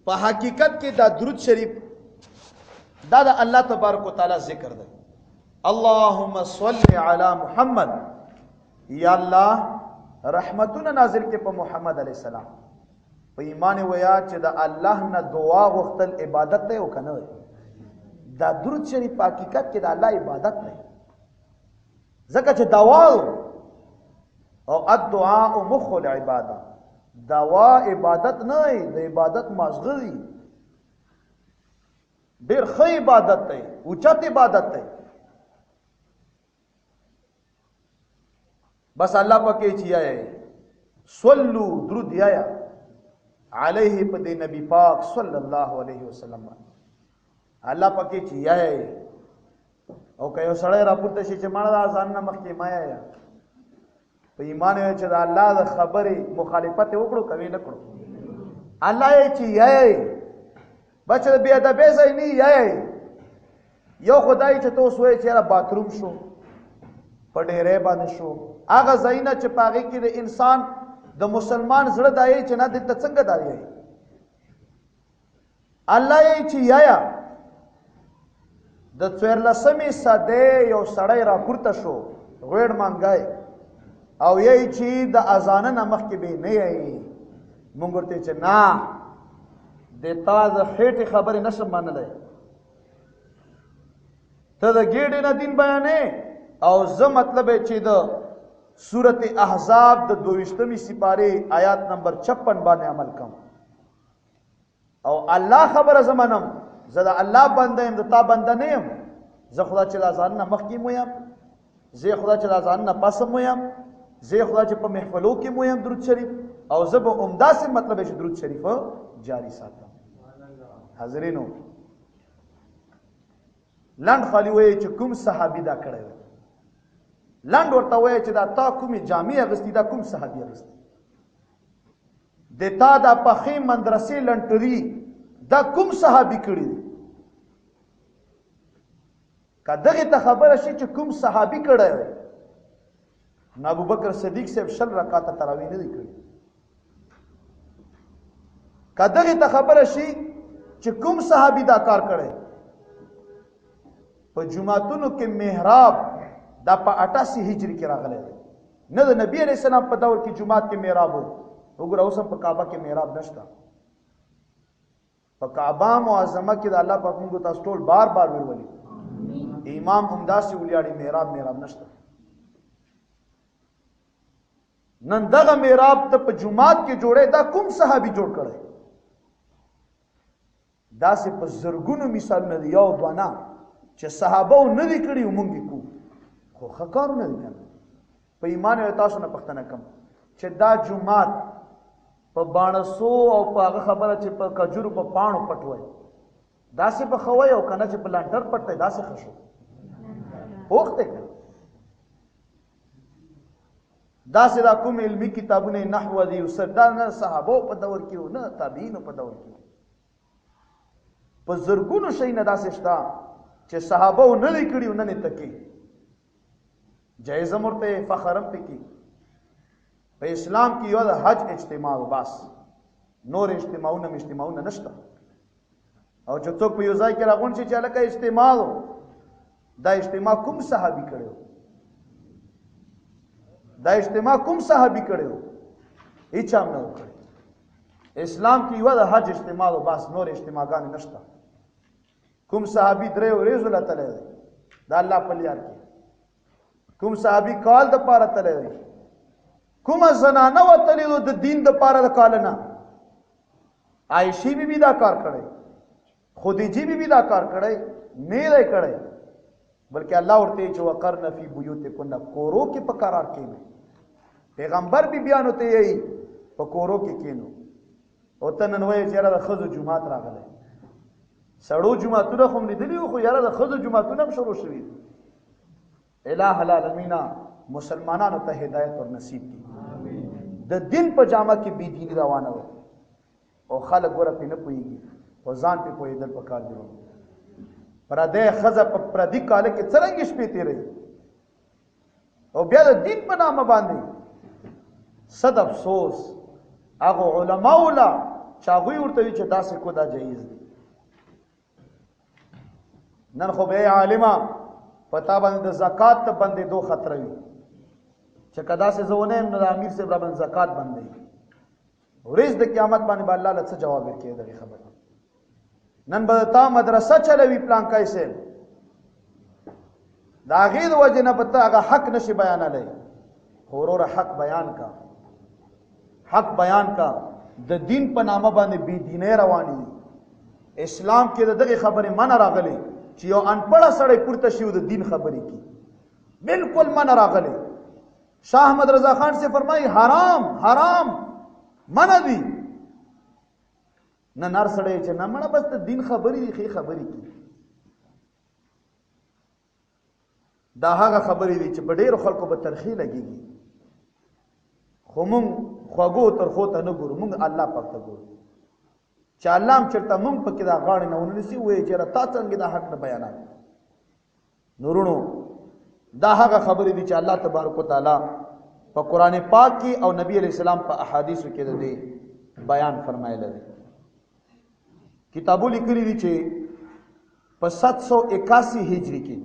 په حقیقت کې دا درود شریف دا د الله تبارک وتعالى ذکر دی اللهم صل علی محمد یا الله رحمتونه نازل کې په محمد علی السلام په ایمان ویا چې د الله نه دعا غوښتل عبادت دی او کنه دا درود شریف په حقیقت کې د الله عبادت دی ځکه چې دعا او الدعاء مخ العباده دعا عبادت نه د عبادت مازغه دی ډیر ښه عبادت دی اوچت عبادت دی بس الله پکې چیاي صلو درود یا علیه په دې نبی پاک صلی الله علیه وسلم الله پکې چیاي او که یو سړی راپورته شي چې مړه ځان نه مخکې مایا یا په ایمان یې چې د الله د خبرې مخالفت وکړو کوي نه کړو الله یې چې یې بچ د بیا د به ځای نه یې یو خدای چې تاسو یې چې را باتروم شو په ډېرې باندې شو هغه ځایونه چې پاغي کې د انسان د مسلمان زړه دای چې نه د څنګه دای الله یې چې یا د 14مې صدې یو سړی را پورته شو غوړ مانګای او یې چې د اذان نمخ کې به نه یې مونږ ورته چې نه د تا د خېټې خبرې نشم منلای ته د ګېډې نه دین بیانې او زه مطلب چې د سورت احزاب د 22مې سپاره آیات نمبر 56 باندې عمل کوم او الله خبره زمانم زه د الله بنده يم د تا بنده نه يم زه خدا چې اذان نه مخ کې مو يم زه خدا چې اذان نه پس مو يم زه خدا چې په محفلو کې مو يم درود شریف او زه به عمده سي مطلب چې درود شریف جاری ساتم حاضرینو لاند خالی وای چې کوم صحابي دا کړی لاند ورته وای چې دا تا کومي جامع اغستی دا کوم صحابي اغستی د تا دا پخې مدرسې لنټري دا کوم صحابي کړی کداغه ته خبره شي چې کوم صحابي کړی نو ابو بکر صدیق صاحب شل رکعات تراویح نه کړی کداغه ته خبره شي چې کوم صحابي دا کار کړی په جمعتونو کې محراب دا په 88 هجری کې راغلی دی. نه د نبی علیہ السلام په دور کې جمعات کې محراب و. وګوره اوس هم په کعبه کې محراب نشته. په کعبه معظمه کې د الله پاک موږ تاسو ټول بار بار ویلي امام همداسې ولیاړي محراب نشته. نن دغه محراب ته په جمعات کې جوړې دا کوم صحابي جوړ کړی؟ داسې په زرګونو مثالونه دي، یو دوه نه چې صحابه نه دي کړي مونږ کو خو ښه کارونه دي کنه. په ایمان یې تاسو نه پوښتنه کوم چې دا جمعات په باڼسو او په هغه خبره چې په کجورو په پاڼو پټ وای داسې په خوي او کنه چې په لانټر پټ دی داسې خشو وخت کې داسې دا کوم علمي کتابونه نحو دي وسدا نه صحابه په دور کې نه تابعین په دور کې په زرګونو شي نه داسې شتا چې صحابه نه لیکړي نه تکي جایزه مرته فخرم پکې په اسلام کې یو د حج اجتماع بس نور اجتماعونه نشته. او چې څوک په یو ځای کې راغون شي چې الکه اجتماع دا اجتماع کوم صحابي کړو؟ دا اجتماع کوم صحابي کړو؟ هیڅ هم نه وکړي. اسلام کې یو د حج اجتماع بس نور اجتماعګان نشته. کوم صحابي درې ورځې لا تللی دا الله په لیار کې کوم صحابي کال د پاره تللی کومه زنانه وتلی د دین د پاره د کال نه عائشې بی دا کار کړی خدیجه بی دا کار کړی نه دی کړی بلکې الله ورته چې وقرن فی بیوتکن کورو کې په قرار کې پیغمبر بی بیان ہوتے یہی په کورو کې کینو او تنن وای چې را د خزو جمعات راغله سړو جمعاتونه خو لیدلی خو یاره د خزو جمعاتونه هم شروع شوي الہ العالمین مسلمانانو ته هدایت ور نصیب کړي د دین په جامه کې بی دینی روانه و او خلک ګوره پې نه پوهېږي او ځان پې پوهېدل پکار دي پردی ښځه په پردي کاله کې څرنګې شپې تېروي او بیا د دین په نامه باندې صد افسوس هغه علماو له چې هغوی ورته وي چې داسې کو دا جایز دی. نن خو به عالمه پتا باندې د زکات ته بندېدو خطره وي چې که داسې زه ونه یم نو د امیر صاحب را باندې زکات بندوي ورځ د قیامت باندې به الله له څه جواب ورکوي دغې خبره. نن به تا مدرسه چلوي پلانکی صاحب د هغې د وجې نه به ته هغه حق نشي بیانولی خو وروره حق بیان کا د دین په نامه باندې بې دینۍ روانې دي. اسلام کې د دغې خبرې منع راغلی چې یو انپړه سړی پورته شي د دین خبرې کی بالکل منع راغلی. شاه احمد رضا خان سے فرمائی حرام منع دی نه نر سړی چې نه مړه بس د دین خبرې دي ښې خبرې کی دا هغه خبرې دي چې په ډېرو خلکو به ترخی لګېږي خو مونږ خوږو ترخو ته نه ګورو مونږ الله پاک ته ګورو چې الله هم چېرته مونږ پکې دا غاړې نه ونیسي وایي چېره تا څنګه دا حق نه بیانوي. نورونو دا هغه خبرې دي چې الله تبارک وتعالی په قرآن پاک کې او نبی علیہ السلام په احادیثو کې د دې بیان فرمایلی دی. کتابو لیکلي دي چې په 781 هجری کې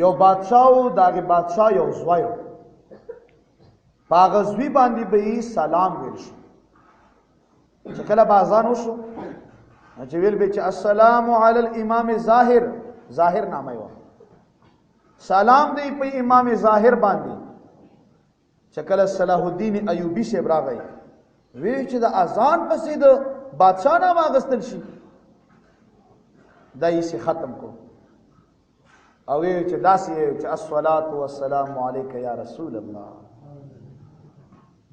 یو بادشاه و د هغې بادشاه یو زوی و په هغه زوی باندې به یې سلام ویل شو چې کله به اذان وشو چې ویل به چې السلام علی الامام ظاهر نامه وه سلام دی په امام ظاهر باندې چې کله صلاح الدین ایوبی صاحب راغی وی چې د اذان پسې د بادشاه نامه اخیستل شي دا یې ختم کو او وی چې داسې چې الصلاة والسلام علیک یا رسول الله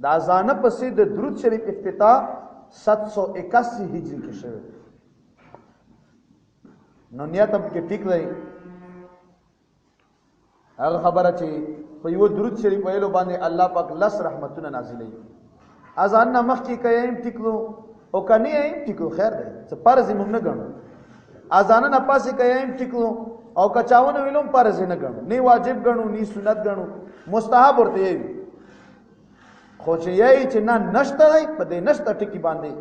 د اذان پسې د درود شریف افتتاح 781 هجری کې شوی نو نیت هم کې ټیک دی هغه خبره چې په یو درود شریف ویلو باندې الله پاک 10 رحمتونه نازلوي اذان نه مخکې که یې هم ټیکلو او که نه یې هم ټیکلو خیر دی څه فرض یې موږ نه ګڼو اذان نه پاسې که یې هم ټیکلو او که چاونه ویلو هم فرض یې نه ګڼو نه واجب ګڼو نه سنت ګڼو مستحب ورته یې خو چې یې چې نه نشته دی په دې نشته ټکي باندې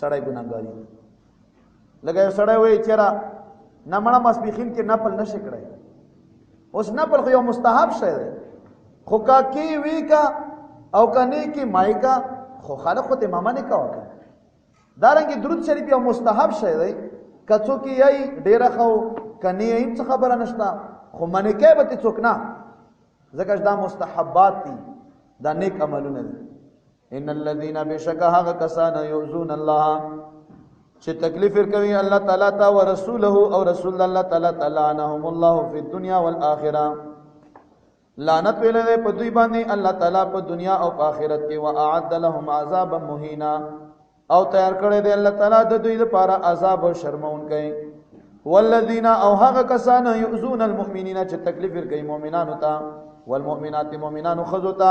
سړی ګناهګاري لکه یو سړی وایي چېره نه مړه ماسپښین کې نفل نشي کړی اوس نفل خو یو مستحب شی دی خو کا کی وی کا او کنی کی مای کا خو خالق خو امامه نه کا وکړه دارنګه درود شریف یو مستحب شی دی کڅو کی یی ډیره خو کنی یی څه خبره نشتا خو منی کې به څوک نه ځکه دا مستحبات دي دا نیک عملونه دي ان الذين بشکها کسان یؤذون الله چې تکلیف ورکوي الله تعالی تا او رسوله او رسول الله تعالی لعنهم الله فی الدنيا والآخرة لعنت ویلې په دوی باندې الله تعالی په دنیا او په آخرت کې واعد لهم عذابا مهینا او تیار کړی دی الله تعالی د دوی لپاره عذاب او شرمون کوي والذین او هغه کسان یؤذون المؤمنین چې تکلیف ورکوي مؤمنانو ته والمؤمنات مؤمنانو خذو ته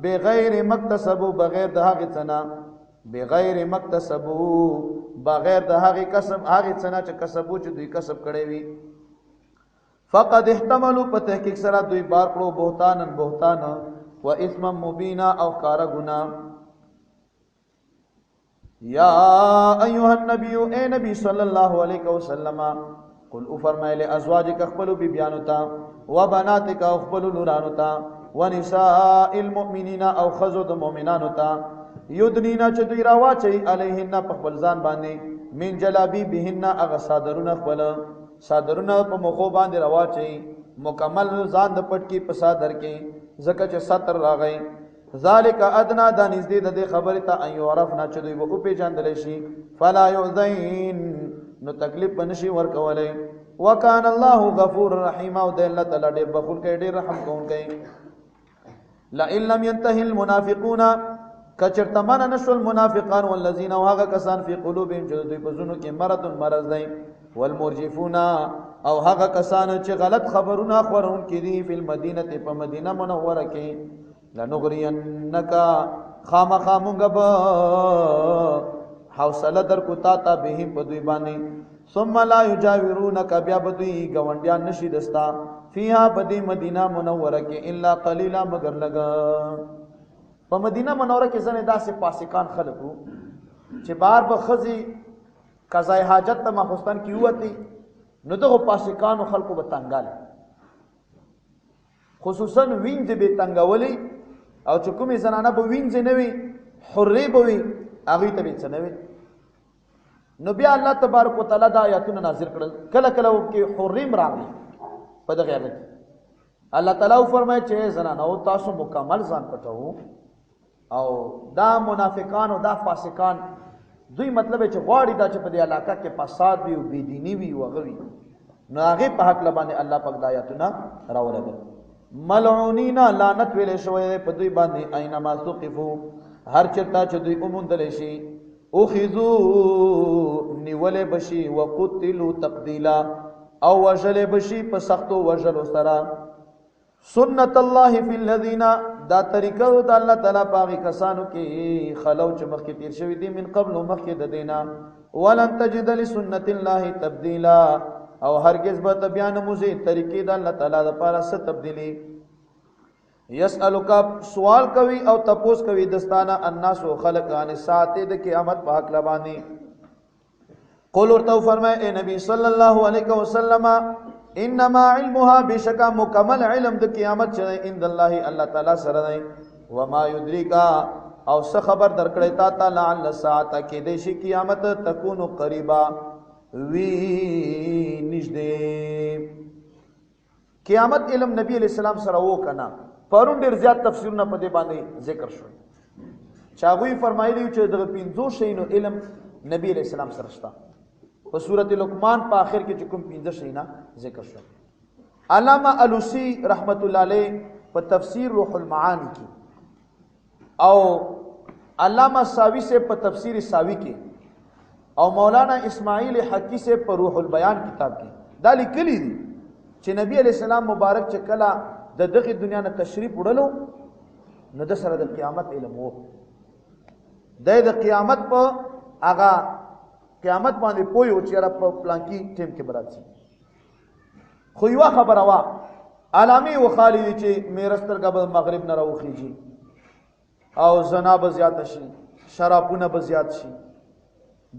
بغیر مکتسبو بغیر د هغه څنا بغیر مکتسبو بغیر د هغه کسب هغه څنا چې کسبو چې دوی کسب کړی وي فقد احتملوا په تحقیق سره دوی بار کړو بهتانن بهتان و اسم مبینا او کار گناہ یا ایها النبی اے نبی صلی الله علیه وسلم قل او فرمایله ازواجک خپلو بیبیانو ته و بناتک خپلو لورانو ته و نساء المؤمنین او خذو د مؤمنانو ته یدنینا چې دوی راواچي علیهن په خپل ځان باندې من جلابی بهن اغه صادرونه خپل صادرونه په مخو باندې راواچي مکمل ځان د پټ کی په صادر کې زکه چې ستر راغی ذالک ادنا د نږدې د خبره ته ان يعرفنا چې دوی په پیژندل شي فلا يؤذين نو تکلیف بنشي ورکولای وکان الله غفور رحیم او د الله تعالی ډېر بخول کوي ډېر رحم کوونکی لا ان لم ينتهي المنافقون کچرتمن نشو المنافقان والذین وهغه کسان فی قلوبهم چې دوی په زونو کې مرض دی والمرجفون او هغه کسان چې غلط خبرونه خورون کړي په مدینه په مدینه منوره کې لنغرینک خامخامونګ به حوصله در کو تا به په دوی باندې ثم لا یجاورونک بیا بدوی گوندیان نشي دستا فیها بدی مدینه منوره کې الا قلیلا مگر لگا په مدینه منوره کې زنه داسې فاسقان خلقو چې بار به خزي قضای حاجت ته مخستان کیوتی نو دغه فاسقانو خلقو به تنګال خصوصا وینځ به تنګولي او چې کومې زنانه به وینځ نه وي حرې به وي هغه ته به څه نه وي نو بیا الله تبارک وتعالى دا آیاتونه نازل کړل کله کله کې حریم راغلي په دغه آیت الله تعالی فرمایي چې زنانه او تاسو مکمل ځان پټو او دا منافقان او دا فاسقان دوی مطلب چې غواړي دا چې په دې علاقه کې فساد وي او بيدینی وي او غوي نو هغه په حق لبانه الله پاک د آیاتونه راولل ملعونین لعنت ویلې شوی په دوی باندې اينما ثقفو هر چرتا چې دوی اومندل شي او خذو نیول بشي وقتلوا تقتیلا او وجل بشي په سختو وجل سره سنت الله فی الذین دا طریقه د الله تعالی پاغي کسانو کې خلو چې مخکې تیر شوی دي من قبل مخکې د دینا ولن تجد لسنت الله تبدیلا او هرگز به بیان موزي طریقې د الله تعالی لپاره څه تبدیلی یسالک سوال کوي او تپوس کوي دستانه الناس خلق ان ساعته د قیامت په حق لبانی قول ورته فرمای اے نبی صلی الله علیه وسلم انما علمها بشکا مکمل علم د قیامت چې عند الله الله تعالی سره دی وما يدريك او څه خبر درکړی تا تعالی عل الساعه کې د شي قیامت تكون قریبا وی نږدې قیامت علم نبی علیہ السلام سره وو کنا پرون ډیر زیات تفسیرونه په دې باندې ذکر شو چاغوی فرمایلی چې د 500 شینو علم نبی علیہ السلام سره شته په سورۃ لقمان په اخر کې چې کوم 15 شینا ذکر شو علامہ الوسی رحمت الله علیه په تفسیر روح المعانی کې او علامہ ساوی سے په تفسیر ساوی کې او مولانا اسماعیل حقی سے په روح البیان کتاب کې دا لیکلي دي چې نبی علیہ السلام مبارک چې کلا د دغه دنیا نه تشریف وړلو نو د سره د قیامت علم وو د قیامت په هغه قیامت باندې پوي او چې را په پلانکی ټیم کې براتي خو یو خبره وا علامه وخالی چې میرستر کا مغرب نه راوخیږي او زنا به زیات شي شرابونه به زیات شي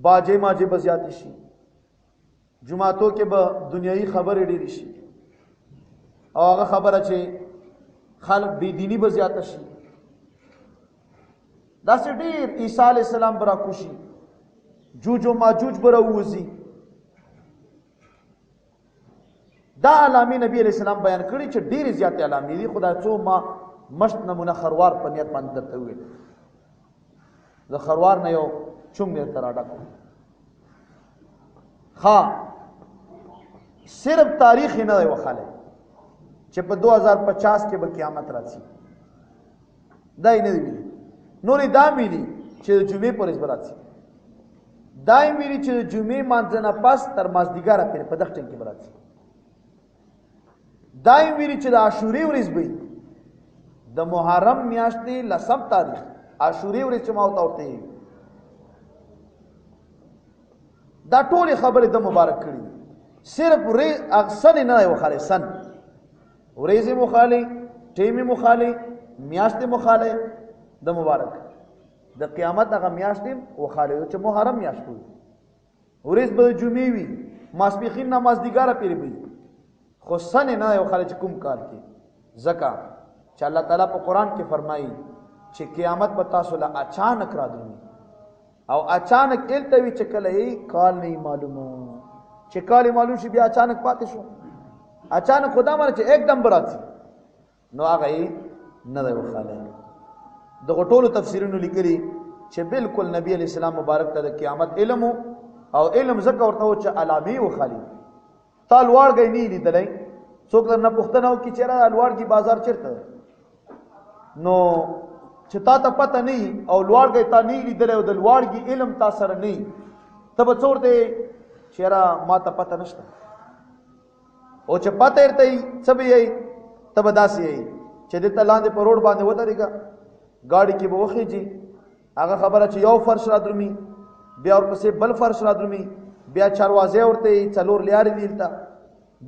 باجه ماجه به زیات شي جمعاتو کې به دنیوي خبرې ډېری شي او هغه خبره چې خلق بی دینی به زیاته شي. داسې ډېر عیسی علیه السلام به راکوشي، جوج و ماجوج به راووځي. دا علامې نبی علیہ السلام بیان کړي چې ډېرې زیاتې علامې دي. خدای څو ما مشت نمونه خروار په نیت باندې درته وویل. د خروار نه یو چونګ درته راډک کړو. صرف تاریخ یې نه دی وښلی چې په 2050 کې به قیامت راځي، دا یې نه دی ویلي. نور یې دا ویلي چې د جمعې په ورځ به راځي، دا یې ویلي چې د جمعې مانځه نه پس تر مازدیګره پورې په دغه ټیم کې به راځي، دا یې ویلي چې د عاشورې ورځ به د محرم میاشتې 10 تاریخ عاشورې ورځ چې ما ورته ویلي. دا ټولې خبرې د مبارک کړي. صرف سن نه دی وښلی، سن ورځې مخالي، ټیمې مخالي، میاشتې مخالي د مبارک. د قیامت هغه میاشتې وښلی چې محرم میاشت وي، ورځ به د جمعې وي، ماسپښین نه مازدیګره پورې وي، خو سن نه دی وښلی چې کوم کال کې. ځکه چې الله تعالی په قرآن کې فرمایي چې قیامت به تاسو له اچانک رادرومي، او اچانک الته وي چې کله یې کال نه معلومه، چې کال یې معلوم شي بیا اچانک پاتې شو. اچانک خدا مانه چې ایک دم براتي، نو هغه یې نه دی وښلی. دغه ټولو تفسیرونو لیکلي چې بالکل نبی علیہ السلام مبارک ته د قیامت علم او علم ځکه ورته و چې علامې وښالي. تا لوړګی نه لیدلی، څوک درنه پوښتنه وکړي چېرې لوړګي بازار چېرته دی، نو چې تا ته پته نه وي او لوړګی تا نه لیدلی او د لوړګي علم تا سره نه وي، ته به څه ورته یې چېرې ما ته پته نشته. او چې پته درته وي څه به یې، ته به داسې یې چې دلته لاندې په روډ باندې ودرېږه، ګاډي کې به وخیږي، هغه خبره چې یو فرش را درومي، بیا ورپسې بل فرش را درومي، بیا چاروازی ورته یي 4 لیارې دي هلته،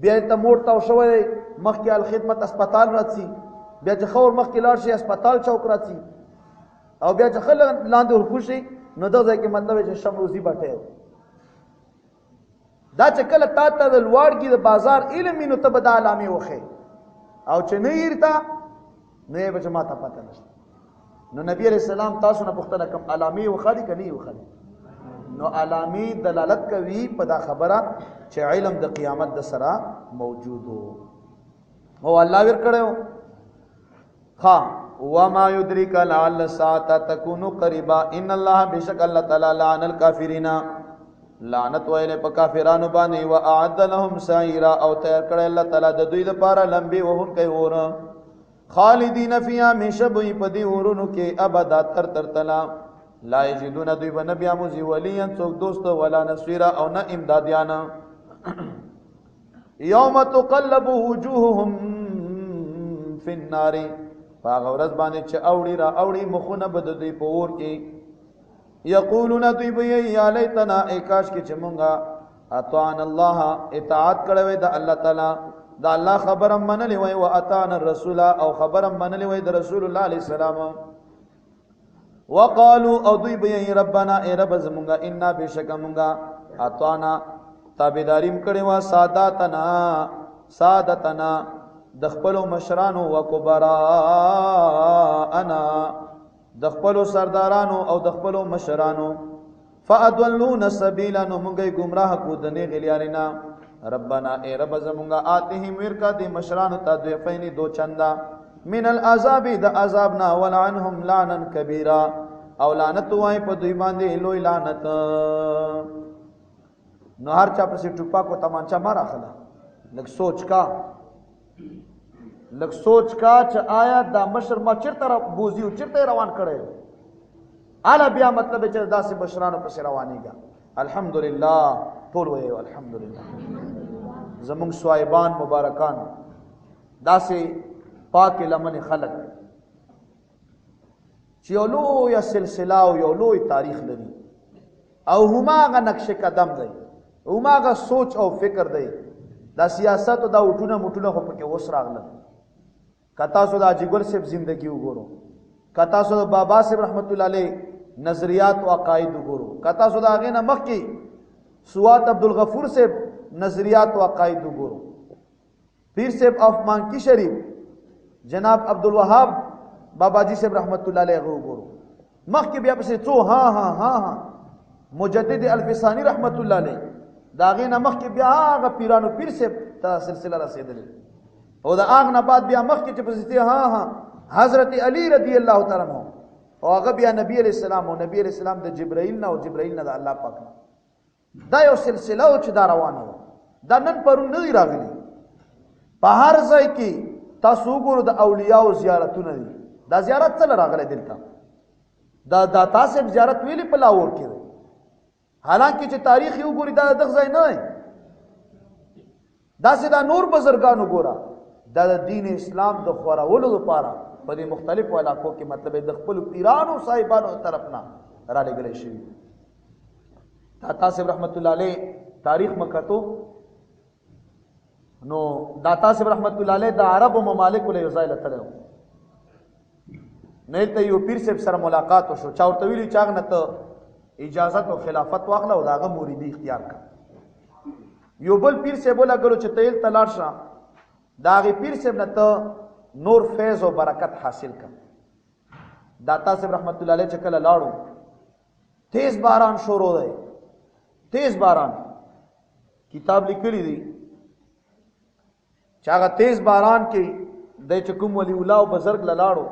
بیا هلته موټ تاو شوی دی، مخکې الخدمت اسپتال راځي، بیا چې ښه ور مخکې لاړ شي اسپتال چوک راځي، او بیا چې ښه لاندې ورکوشي نو دغه ځای کې مطلب چې شمروزي بټی. دا چې کله تا ته د لوړګي د بازار علم وي نو ته به دا علامې وښې، او چې نه یې ورته نو یې به چې ما ته پته نشته. نو نبی علیہ السلام تاسو نه پوښتنه کوم علامې وښالي که نه یې وښالي؟ نو علامې دلالت کوي په دا خبره چې علم د قیامت د سره موجود او الله ورکړی. وما يدرك لعل الساعة تكون قريبا ان الله بشك الله تعالی لعن الكافرين، لعنت ویلې په کافرانو باندې، واعد لهم سعيرا، او تیار کړی الله تعالی د دوی لپاره لمبي وهونکی اور، خالدین فیها همیشه به په دې اورونو کې ابدا تر تلا، لا یجدون دوی به نه بیاموزي ولیا څوک دوست ولا نصيرا او نه امدادیان. یوم تقلب وجوههم فی النار، هغه ورځ باندې چې اوړي را اوړي مخونه به د دوی په اور کې، یقولون دوی به یا لیتنا ای کاش کې چې مونږه اطعنا الله اطاعت کړی وای د الله تعالی، دا الله خبرم منلی وای، و اتانا الرسول او خبرم منلی وای د رسول الله علیه السلام. وقالو او دوی به ربنا ای رب زمونږه انا بشک مونږه اطعنا تابعداریم کړی وا سادتنا د خپل مشرانو و کبراءنا د خپل سردارانو او د خپل مشرانو، فادلون سبیلا نو مونږه گمراه کو د نه غلیارینا. ربنا ای رب زمونږه آتهم ورکا د مشرانو ته ضعفین دو چندا من العذاب د عذابنا، ولعنهم لعنا کبیرا او لعنت وای په دوی باندې لوی لعنت. نو هر چا پسې ټوپا کو تمانچا ما راخلا، لږ سوچ کا چې آیا دا مشر ما چرته را بوزي او چرته روان کړي، اعلی بیا مطلب چې داسې مشرانو پسې روانېږي. الحمدلله ټول وایو الحمدلله. زمونږ صایبان مبارکان داسې پاک لمن خلق چې یو لویه سلسله او یو لوی تاریخ لري، او هماغه نقش قدم دی، هماغه سوچ او فکر دی. دا سیاست او دا وټونه موټونه خو پکې اوس راغله. کتا سو دا جګل صاحب زندگی وګورو، کتا سو دا بابا صاحب رحمت الله علیه نظریات او عقاید وګورو، کتا سو دا هغې نه مخکې سوات عبدالغفور صاحب نظریات او عقاید وګورو. پیر صاحب آف مانکی شریف جناب عبدالوهاب بابا جی صاحب رحمت الله علیه وګورو مخکې بیا پسې څو ها مجدد الفسانی رحمت الله علیه دا غي نه مخکې بیا هغه پیرانو پیر صاحب ته سلسله رسیدلې او دا هغه نه بعد بیا مخکې چې پسې ها حضرت علی رضی الله تعالی عنہ او هغه بیا نبی علیہ السلام او نبی علیہ السلام د جبرائیل نه او جبرائیل نه د الله پاک دا یو سلسله او چې دا روانه دا نن پرون نه دی راغلی په هر ځای کې تاسو وګورئ د اولیاء زیارتونه دي دا زیارت څه راغلی دلته دا تاسو زیارت ویلي په لاهور کې حالانکه چې تاریخ یو ګوري دا دغه ځای نه دا سدا نور بزرګانو ګورا دا د دین اسلام د خورولو لپاره په دې مختلفو علاقو کې مطلب د خپل پیرانو صاحبانو طرفنا را لګل شي داتا صاحب رحمت الله علیه تاریخ مکتو نو داتا صاحب رحمت الله علیه د عرب ممالک له یوزایل تلو نه ته یو پیر صاحب سره ملاقات وشو چا ورته ویلی چاغ نه ته اجازت او خلافت واخله او داغه مریدی اختیار کړ یو بل پیر صاحب لګلو چې تیل تلار شه داغه پیر صاحب نه ته نور فیض او برکت حاصل کړ داتا صاحب رحمت الله علیه چې کله لاړو تیز باران شروع دی تیز باران کتاب لیکلی دی چاغه تیز باران کې د چکم ولی الله او بزرگ لاړو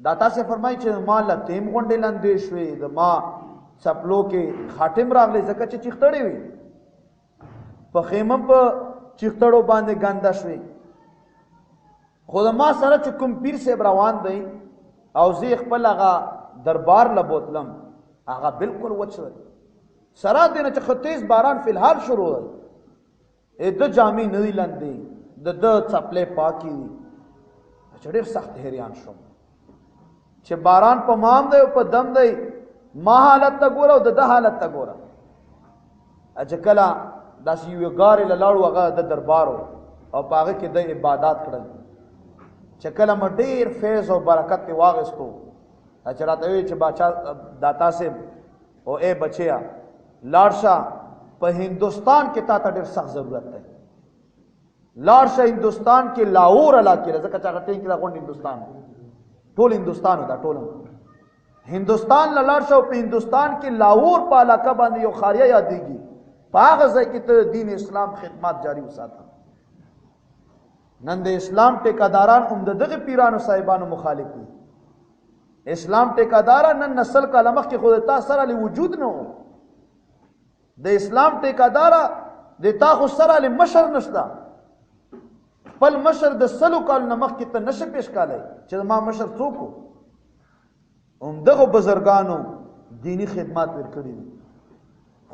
داتا سے فرمای چې ما لتیم غونډې لاندې شوې د ما چپلو کې خاتم راغلی زکه چې چیختړې وي په خیمه په چیختړو باندې ګاندا شوې خو ما سره چې کوم پیر صاحب روان دی او زه خپل هغه دربار لبوتلم هغه بالکل وچل سره دینه چې ختیز باران فلحال شروع دی د جامې نه لاندې د چپلې پاکي چې ډېر سخت حیران شوم چې باران په مام دی او په دم دی ما حالت ته ګوره او د حالت ته ګوره اجکلا داسې یو غار لاړو هغه د دربارو او پاغه کې د عبادت کړل چې کله م ډېر فیض او برکت واغستو چې راته وی چې بادشاہ داتا سے او اے بچیا لاړشا په هندستان کې تا ته ډېر سخت ضرورت دی لاړشا هندستان کې لاهور علاقې ځکه چې هغه ټینګ کې غونډ هندستان ټول هندستان دا ټول هندستان لاړشا په هندستان کې لاهور په علاقه باندې یو خاریه یادېږي په هغه ځای کې ته دین اسلام خدمات جاری وساته نن د اسلام ټیکاداران هم دغه پیرانو صاحبانو مخالف دي اسلام ټیکاداران نن نسل کلمخ کې خود تا سره له وجود نه د اسلام ټیکادارا د تا خو سره له مشر نشتا خپل مشر د سلو کال نمخ کې ته نشه پیش کاله چې ما مشر څوک هم دغه بزرګانو دینی خدمات ورکړي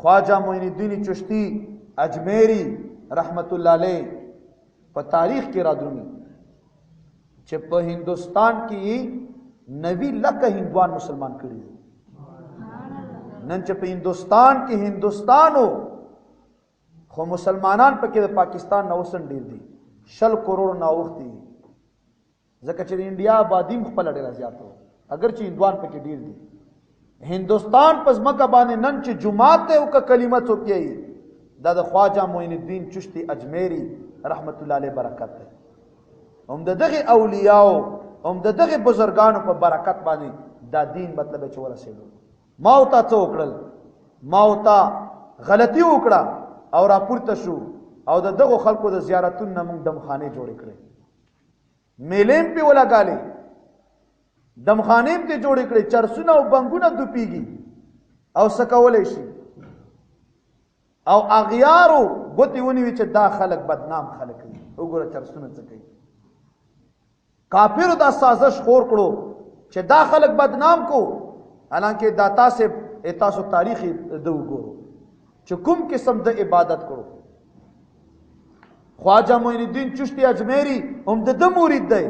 خواجہ معین الدین چشتی اجمیری رحمت الله علیه په تاریخ کې را درومي چې په هندستان کې 90 لک هندوان مسلمان کړي نن چې په هندستان کې هندستانو خو مسلمانان پکې د پاکستان نو وسن ډیر دي 100 کروڑ نو وخت دي ځکه چې انډیا آبادی خپل ډیر زیات وو اگر چې هندوان پکې ډیر دي هندستان پس مکه باندې نن چې جمعات ته او کلمه څوکي دا د خواجہ معین الدین چشتی اجمیری رحمت الله علیه برکت ده هم دغه اولیاء هم دغه بزرګانو په برکت باندې دا دین مطلب چې ورسېدو ما او تا څو کړل ما او تا غلطي وکړه او راپورته شو او دغه خلکو د زیارتونو موږ دمخانه جوړ کړې میلیم په ولاګالې دمخانه ته جوړ کړې چرسونه او بنګونه دوپیږي او سکولې شي او اغیارو ګوتی ونی چې دا خلک بدنام خلک دي وګوره چرسونه څه کوي کافرو دا سازش خور کړو چې دا خلک بدنام کو حالانکه داتا سے تاسو تاریخ د وګورو چې کوم قسم د عبادت کړو خواجہ معین الدین چشتی اجمیری هم د مرید دی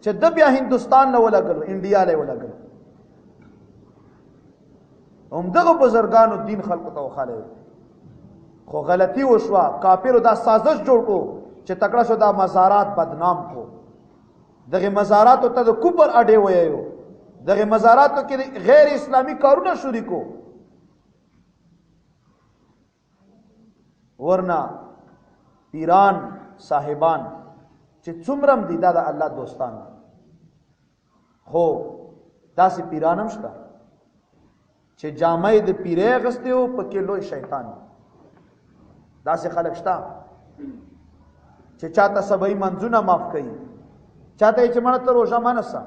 چې د بیا هندستان له ولګلو انډیا له ولګلو هم دغه بزرګانو دین خلکو ته وخاله خو غلطی وشوا کافرو دا سازش جوړ کو چې تکړه شو دا مزارات بدنام کو دغه مزاراتو ته د کوپر اډې وایو دغه مزاراتو کې غیر اسلامی کارونه شروع کو ورنه پیران صاحبان چې څومره دي دا د الله دوستان دي، خو داسې پیران هم شته چې جامې د پیرې اغوستې و پکې لوی شیطان دی. داسې خلک شته چې چاته سبعي منځونه معاف کوي، چاته یې چې مړه ته روژه منسه،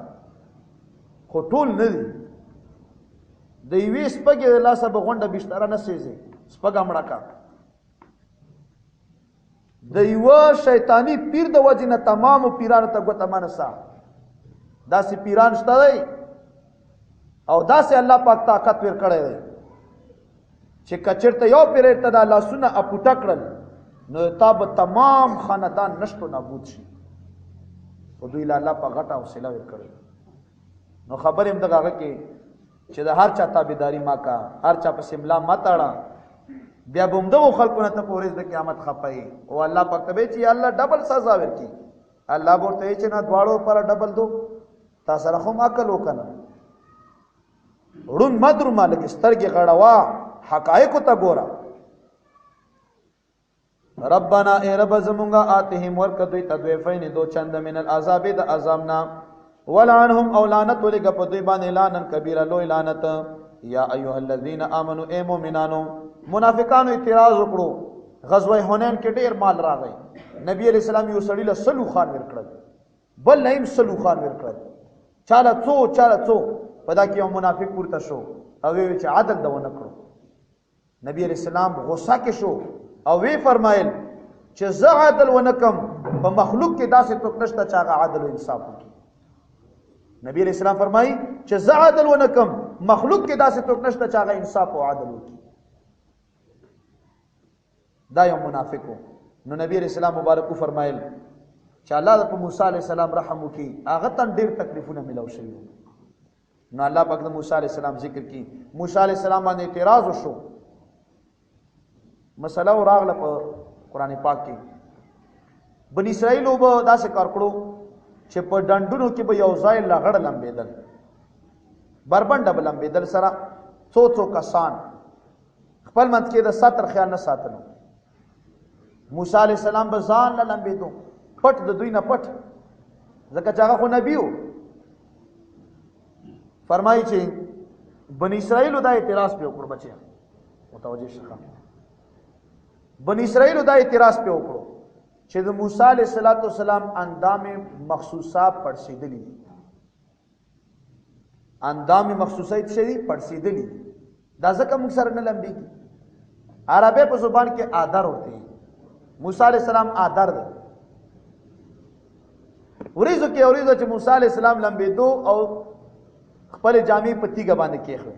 خو ټول نه دي. د یوې سپږې د لاسه به غونډه بشتره نه سېځي، سپږه مړه کا. د یوه شیطاني پیر د وجې نه تمامو پیرانو ته ګوته منسه. داسې پیران شته دی او داسې الله پاک طاقت ور کړی دی چې که چېرته یو پیر ته دا لاسونه اپوټه کړل نو تا به تمام خاندان نشت و نابود شي. خو دوی له الله پاک غټه حوصله ور کړې. نو خبر هم دغه هغه کې چې د هر چا تابعداري ما کا، هر چا پسې ملا مه تړه، بیا به همدغو خلکو نه ته په ورځ د قیامت خفه او الله پاک ته به چې الله ډبل سزا ورکړي. الله به ورته چې نه دواړو پر ډبل دو، تا سره خو هم عقل وکنه ړوند مه درومه، لږ سترګې غړوه، حقایقو ته ګوره. ربنا اے رب زمونږه آتهم ورکه دوی ته ضعفین دو چنده من العذاب د عذابنا، ولعنهم او لعنت ولګه په دوی باندې لعنن کبیره لوی لعنت. یا ایها الذین آمنوا اے مؤمنانو، منافقانو اعتراض وکړو، غزوه حنین کې ډیر مال راغی، نبی علیہ السلام یو سړی له سلو خان ورکړل، بل نیم سلو خان ورکړل، چاله څو په دا کې یو منافق پورته شو او وی چې عدل د ونه کړو. نبی علیہ السلام غصه کې شو او وی فرمایل چې زه عدل ونه کم، په مخلوق کې داسې څوک نشته چې هغه عدل او انصاف وکړي. نبی علیہ السلام فرمایي چې زه عدل ونه کم، مخلوق کې داسې څوک نشته چې هغه انصاف او عدل وکړي. دا یو منافق و. نو نبی علیہ السلام مبارک فرمایل چې الله په موسی علیہ السلام رحم وکړي، هغه ته ډېر تکلیفونه ملو شوي. نو الله پاک د موسی علیہ السلام ذکر کی، موسی علیہ السلام باندې اعتراض وشو، مسله راغله په قران پاک کې. بنی اسرائیل وب داسې کار کړو چې په ډنډونو کې به یو ځای لغړ لمبېدل، بربنډه به لمبېدل، سره څو کسان خپل منځ کې د ساتر خیال نه ساتلو. موسی علیہ السلام به ځان نه لمبېدو، پټ د دوی نه پټ، ځکه چې هغه خو نبی و. فرمایي چې بنی اسرائیل دا اعتراض په وکړو، بچیا متوجه شخه، بنی اسرائیل دا اعتراض په وکړو چې د موسی علیہ السلام اندام مخصوصه پړسیدلی، اندام مخصوصه شي پړسیدلی، دا ځکه موږ سره نه لمبېږي. عربی په زبان کې آدر ہوتے ہیں، موسی علیہ السلام آدر ده. وریزو کې اوریزو چې موسی علیہ السلام لمبېدو او خپل جامې په تیګه باندې کېښوي.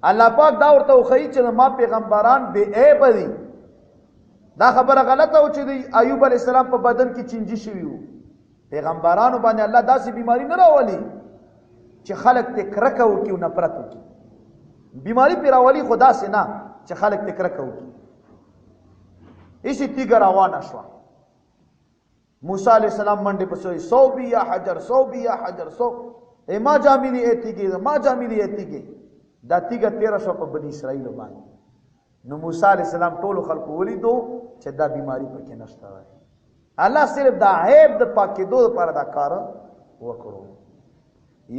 الله پاک دا ورته وښیي چې ما پیغمبران بې عیبه دي. دا خبره غلطه و چې د ایوب علیہ السلام په بدن کې چینجي شوي وو. پیغمبرانو باندې الله داسې بیماری نه راولي چې خلک ته کرکه وکړي او نفرت وکړي. بیماری پې راولي خو داسې نه چې خلک ته کرکه وکړي. ایسې تیګه روانه شوه، موسی علیہ السلام منډې پسې وایي سو بی یا حجر، سو بی یا حجر، سو ما جاملی ای تیګې، ما جاملی ای تیګې. دا تیګه تیره شوه په بني اسرائیلو باندې. نو موسی علیہ السلام ټولو خلکو ولیدو چې دا بیماری پکې نشته. الله صرف دا عیب د پاکېدو لپاره دا کار وکړو.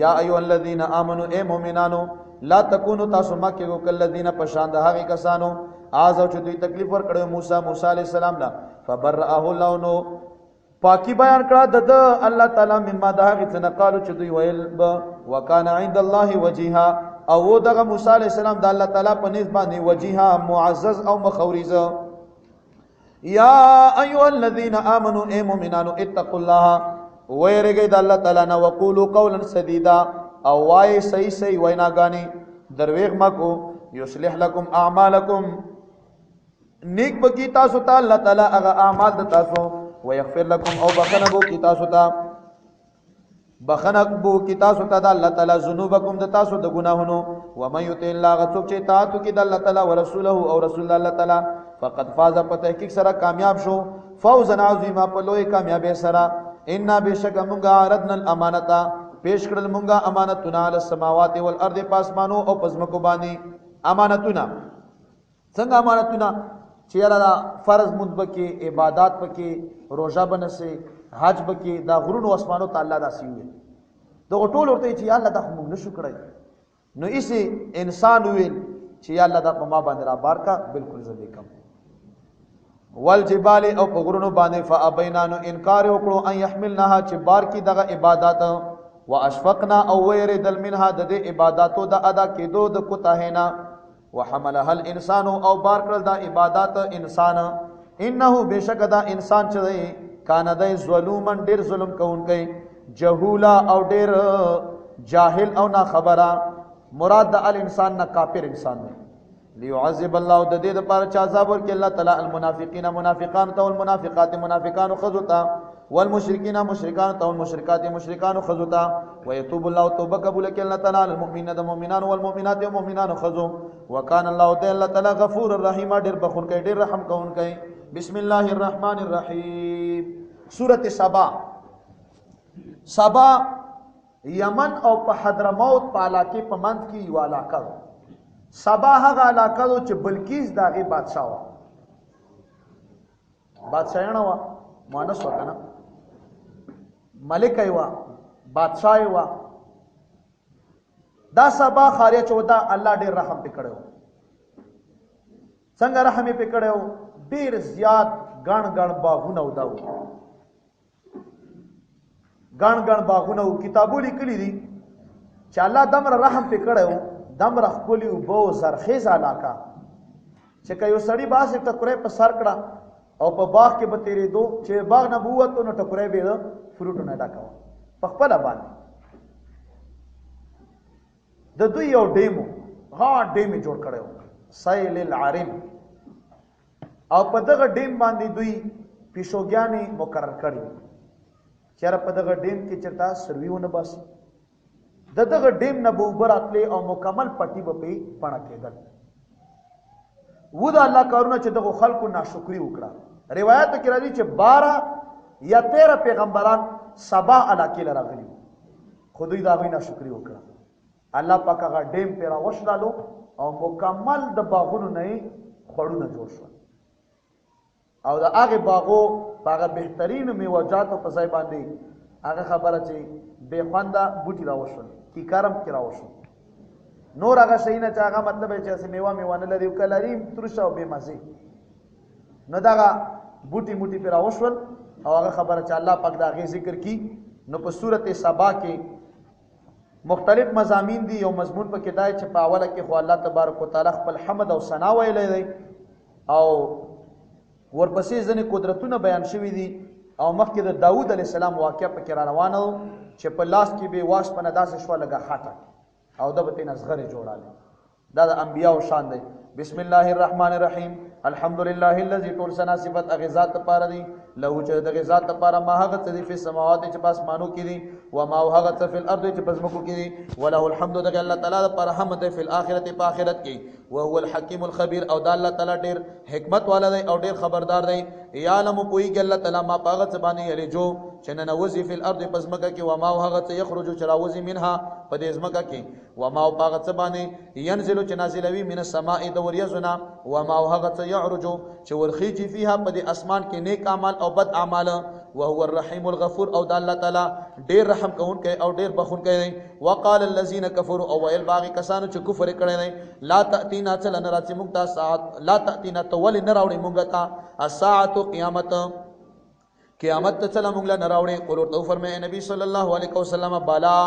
یا ایها الذین آمنوا اے مؤمنانو، لا تکونوا تاسو مه کېږئ کالذین په شان د هغې کسانو آذوا چې دوی تکلیف ورکړی موسی علیہ السلام له، فبرأه الله، نو پاکی بیان کړه د الله تعالی مما د هغې څه نه قالو چې دوی ویل به، وکان عند الله وجیها، او و دغه موسی علیہ السلام د الله تعالی په نسبت باندې وجیها، معزز او مخوریزه. یا ایها الذین آمنوا اے مؤمنانو اتقوا الله، ویریږئ د الله تعالی نه، وقولوا قولا سدیدا، او وایي صحیح ویناګانې، درویغ مه کو، یصلح لکم اعمالکم، نیک بکی تاسو ته الله تعالی هغه اعمال د تاسو، ويغفر لكم او بخنه بو کی تاسو ته، بخنه بو کی تاسو ته د الله تعالی ذنوبکم د تاسو د ګناهونو. ومن یطع الله غڅوک چې اطاعت کی د الله تعالی او رسوله او رسول الله تعالی، فقد فاز، په تحقیق سره کامیاب شو، فوزا عظیما، په لوی کامیابی سره. ان بشک مونږه عرضنا الامانه، پیش کړل مونږه امانتونه، علی السماوات والارض، پاسمانو او پزمکو باندې امانتونه. څنګه امانتونه چې یاره دا فرض مونځ بکې، عبادات بکې، روژه بنسې، حج بکې، دا غرونو اسمانو ته الله داسې وویل. دغه ټول ورته چې یا الله دا خو موږ نشو کړی. نو ایسې انسان وویل چې یا الله دا په ما باندې را بار کا، بالکل زه دې کم. والجبال او په غرونو باندې فابینا نو انکار وکړو ان يحملنها چې بار کی دغه عبادت، واشفقنا او ويردل منها د دې عبادتو د ادا کېدو د کوتاهینا، وحملها الانسان او بار کړل دا عبادت انسان، انه بشک دا انسان چې دی کان دی ظلومن ډیر ظلم کوونکی، جهولا او ډیر جاهل او نا خبره. مراد د الانسان نه کافر انسان دی. ليعذب الله د دې لپاره چې عذاب ورکړي الله تعالی المنافقین منافقان ته، والمنافقات منافقان خذتا، والمشرکین مشرکان ته، والمشرکات مشرکان خذتا، ويتوب الله توبه قبول کړي الله تعالی المؤمنین د مؤمنان، والمؤمنات مؤمنان خذو، وکان الله تعالی غفور الرحیم ډیر بخښونکی ډیر رحم کوونکی. بسم الله الرحمن الرحیم. سورۃ سبا. سبا یمن او په حضرموت په علاقې په منځ کې یو علاقه ده. سبا هغه علاقه ده چې بلقیس د هغې بادشاه وه. بادشاهیانه وه، مؤنث وه که نه، ملکه یې وه، بادشاه یې وه. دا سبا خاریه چې و دا الله ډېر رحم پې کړی و. څنګه رحم یې پې کړی و؟ ډېر زیات ګڼ ګڼ باغونه و دا و، ګڼ ګڼ باغونه و. کتابو لیکلي دي چې الله دمره رحم پې کړی و، دمره ښکلي اوبه و، زرخیزه علاقه چې که یو سړي باسې ټکری په سر کړه او په باغ کې به تېرېدو، چې باغ نه به ووتو نو ټکری به یې د فروټو نه ډکه وه په خپله باندې. د دوی یو ډیم و، غاټ ډیم یې جوړ کړی و، سیل العرم. او په دغه ډیم باندې دوی پیشوګیانې مقرر کړي وي چې یاره په دغه ډیم کې چېرته سروي ونه باسي. د دغه ډیم نه به اوبه راتلې او مکمل پټي به پې پڼه کېدل. و د الله کارونه چې دغو خلکو ناشکري وکړه. روایاتو کې راځي چې 12 یا 13 پیغمبران سبا علاقې له راغلي وو، خو دوی د هغوی ناشکري وکړه. الله پاک هغه ډیم پې راوشلالو او مکمل د باغونو نه یې خوړونه جوړ شول. او د هغې باغو په هغه بهترینو میوهجاتو په ځای باندې هغه خبره چې بې خونده بوټي راوشول، کیکرم کې راوشول، نور هغه شیونه چې هغه مطلب یې چې هسې میوه میوه نه لري، که لري تروشه او بې مزې، نو دغه بوټي موټي پرې راوشول. او هغه خبره چې الله پاک د هغې ذکر کي. نو په صورت سبا کې مختلف مضامین دي. یو مضمون پکې دا چې په اوله کې خو الله تبارک وتعالی خپل حمد او ثنا ویلی دی، او ورپسې ځینې قدرتونه بیان شوي دي، او مخکې د داود علیه السلام واقعه پکې را روانه و چې په لاس کې به واسپنه داسې شوه لږه خټه، او ده به ترېنه زغرې جوړالې. دا د انبیاو شان دی. بسم الله الرحمن الرحیم. الحمد لله الذي ټول ثنا صفت هغې ذات لپاره دي، له چې دغې ذات لپاره ما هغه څه دي فی السماوات چې په اسمانو کې دي، وما هغه څه فی الارض چې په ځمکو کې دي، وله الحمد دغې الله تعالی لپاره حمد دی فی الاخرة په آخرت کې، وهو الحکیم الخبیر او دا الله تعالی ډېر حکمت والا دی او ډېر خبردار دی. یعلم پوهېږي الله تعالی ما په هغه څه باندې یلجو چې ننوځي فی الارض په ځمکه کې، وما هغه څه یخرجو چې راوځي منها په دې ځمکه کې، وما په هغه څه باندې ینزلو چې نازلوي من السماء د وریځونه، وما هغه څه یعرجو چې ورخیږي فیها په دې اسمان کې نیک اعمال او بد اعمال، وهو الرحیم الغفور او د الله تعالی ډېر رحم کوونکی او ډېر بخښونکی دی. وقال الذين كفروا او ویل باغی کسانو چې کفر یې کړی دی، لا تأتینا څه نه راځي موږ ته ساعت، لا تأتینا ته ولې نه راوړې موږ ته الساعة قیامت، قیامت ته څه موږ له نه راوړې. قل ورته وفرمایه نبي صلی الله علیه وسلم بلا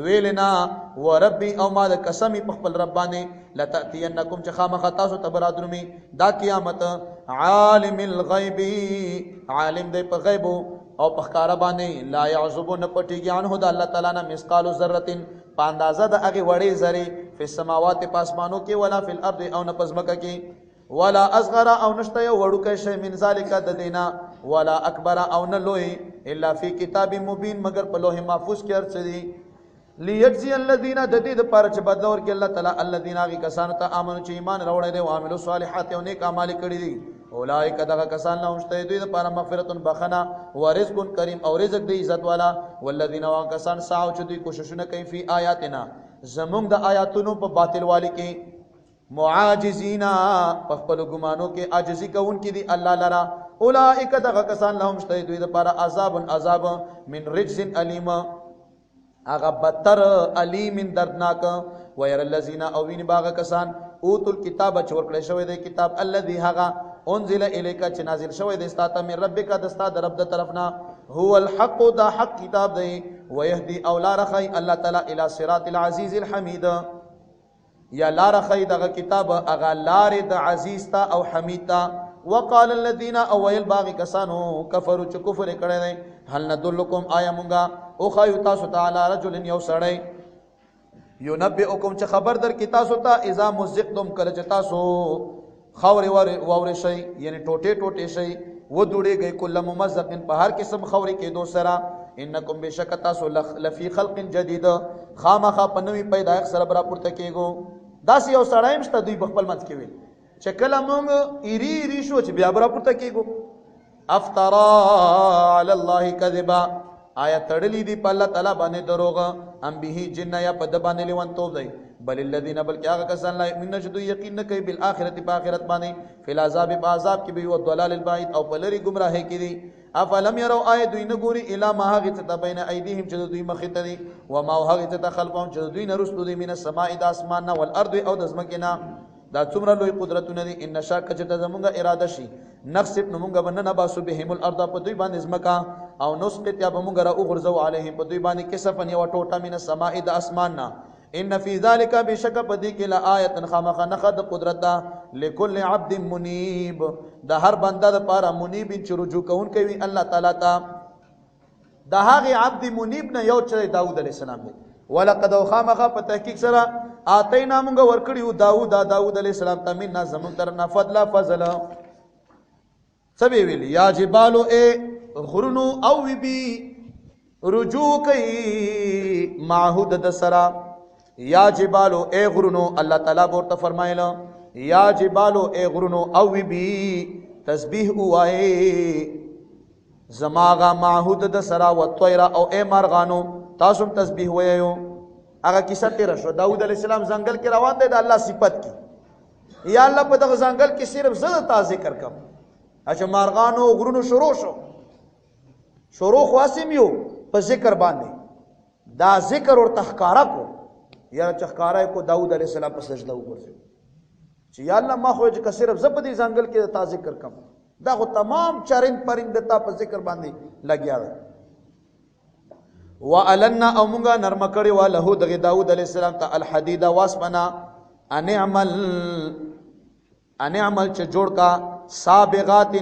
ویلنا وربي او ما د قسمې په خپل رب باندې لتأتینکم چې خامخا تاسو ته به رادرومي دا قیامت. عالم الغیب عالم دی په غیب او په ښکاره باندې، لا یعزب نه پټېږي عنه د الله تعالی نه مثقال ذرة په اندازه د هغې وړې ذرې فی السماوات په اسمانو کې، ولا فی الارض او نه په ځمکه کې، ولا اصغر او نشته یو وړوکی شی من ذلک د دینا، ولا اکبر او نه لوی الا فی کتاب مبین مگر په لوح محفوظ کې هر څه دي. لیجزی الذین د دې دپاره چې بدله ورکړي الله تعالی الذین هغې کسانو ته آمنو چې ایمان راوړی دی، وعملو صالحات او نیک اعمال کړي دي، اولئک دغه کسان لهم شته دوی دپاره مغفرت بخښنه ورزق کریم او رزق دی عزت والا. والذین هغه کسان سعوا چې دوی کوششونه کوي فی آیاتنا زمونږ د آیاتونو په باطل والي کې، معاجزین پخپل گمانو کې عاجزی کوونکي دي الله لرا اولئک دغه کسان لهم شته دوی لپاره عذاب من رجز الیم هغه بدتر علیم دردناک وير الذين او وین باغ کسان اوتل کتاب چور کړی شوی دی کتاب الذي هغه انزل الیک چې نازل شوی دی ستاسو من ربک د ستاسو رب د طرفنا هو الحق دا حق کتاب دی ويهدي او لا رخي الله تعالی الى صراط العزيز الحمید یا لا رخي دغه کتاب اغه لار د عزیز تا او حمید تا وقال الذين او ويل باغ کسانو کفروا چې کفر کړی دی هل ندلکم آیا مونږه او خایو تاسو تعالی رجل یو سړی ينبئكم چې خبر در کی تاسو ته اذا مزقتم کله چې تاسو خوري ووري شي یعنی ټوټه شي و دوړي گئی کله ممزق په هر قسم خوري کې دو سرا انکم بشک تاسو لفی خلق جدید خامخ پنوي پیدایښت سره برا پورته کېګو داس یو سړایم شته دوی بخپل مت کې وي چې کله مونږ ایری شو چې بیا برا پورته کېګو افترا علی الله کذبا آیا تړلی دی په الله تعالی باندې دروغ ام به جن یا په د باندې لون توب دی بل الذين بل کیا کسان لا من شدو یقین نه کوي بالآخرت په آخرت باندې فی العذاب بعذاب کې به او ضلال البعید او پلری گمراهی کې دي افلم يروا آیت دوی نه ګوري الا ما هغه ته بین ایدیهم چې دوی مخ ته دي و ما هغه ته خلفهم چې دوی نه رسول دي من السماء د اسمان نه والارض او د زمکنا دا څومره لوی قدرتونه دي ان شاک چې زمونږه اراده شي نقصب نمونږه بننه باسو بهم الارض په دوی باندې زمکا او نسقط یا بمونږه را غرزو علیهم په دوی باندې کسفن یو ټوټه من السماء د اسمان نه ان فی ذلک بشک پدی کې لآیت خامخ نخد قدرت دا لكل عبد منیب د هر بنده د پاره منیب چې رجوع کون کوي الله تعالی ته د هغه عبد منیب نه یو چې داوود علیه السلام دی ولقد خامخ په تحقیق سره اتینا موږ ورکړیو داوود علیه السلام ته منا زمون تر نه فضل سبی ویل یا جبالو اے غرنو او بی رجوع کوي معهود د سرا یا جبالو اے غرنو الله تعالی ورته فرمایله یا جبالو اے غرنو او بی تسبیح وای زماغه معهود د سرا و طیر او اے مرغانو تاسو تسبیح وایو هغه کیسه تیر شو داوود علیہ السلام ځنګل کې روان دی د الله صفت کی یا الله په دغه ځنګل کې صرف زړه تا ذکر کوم اچھا مارغانو غرونو شروع خاصم یو په ذکر باندې دا ذکر اور تخکارا کو یا چخکارا کو داوود علیہ السلام په سجده وګرځي چې یا الله ما خو چې صرف زپدي ځنګل کې تا ذکر کوم دا خو تمام چرند پرند تا په ذکر باندې لګیا ده وَأَلَنَّا او مونږه نرم کړی واله دغه داوود علیہ السلام ته الحديد واسمنا ان عمل چې جوړ کا سابغات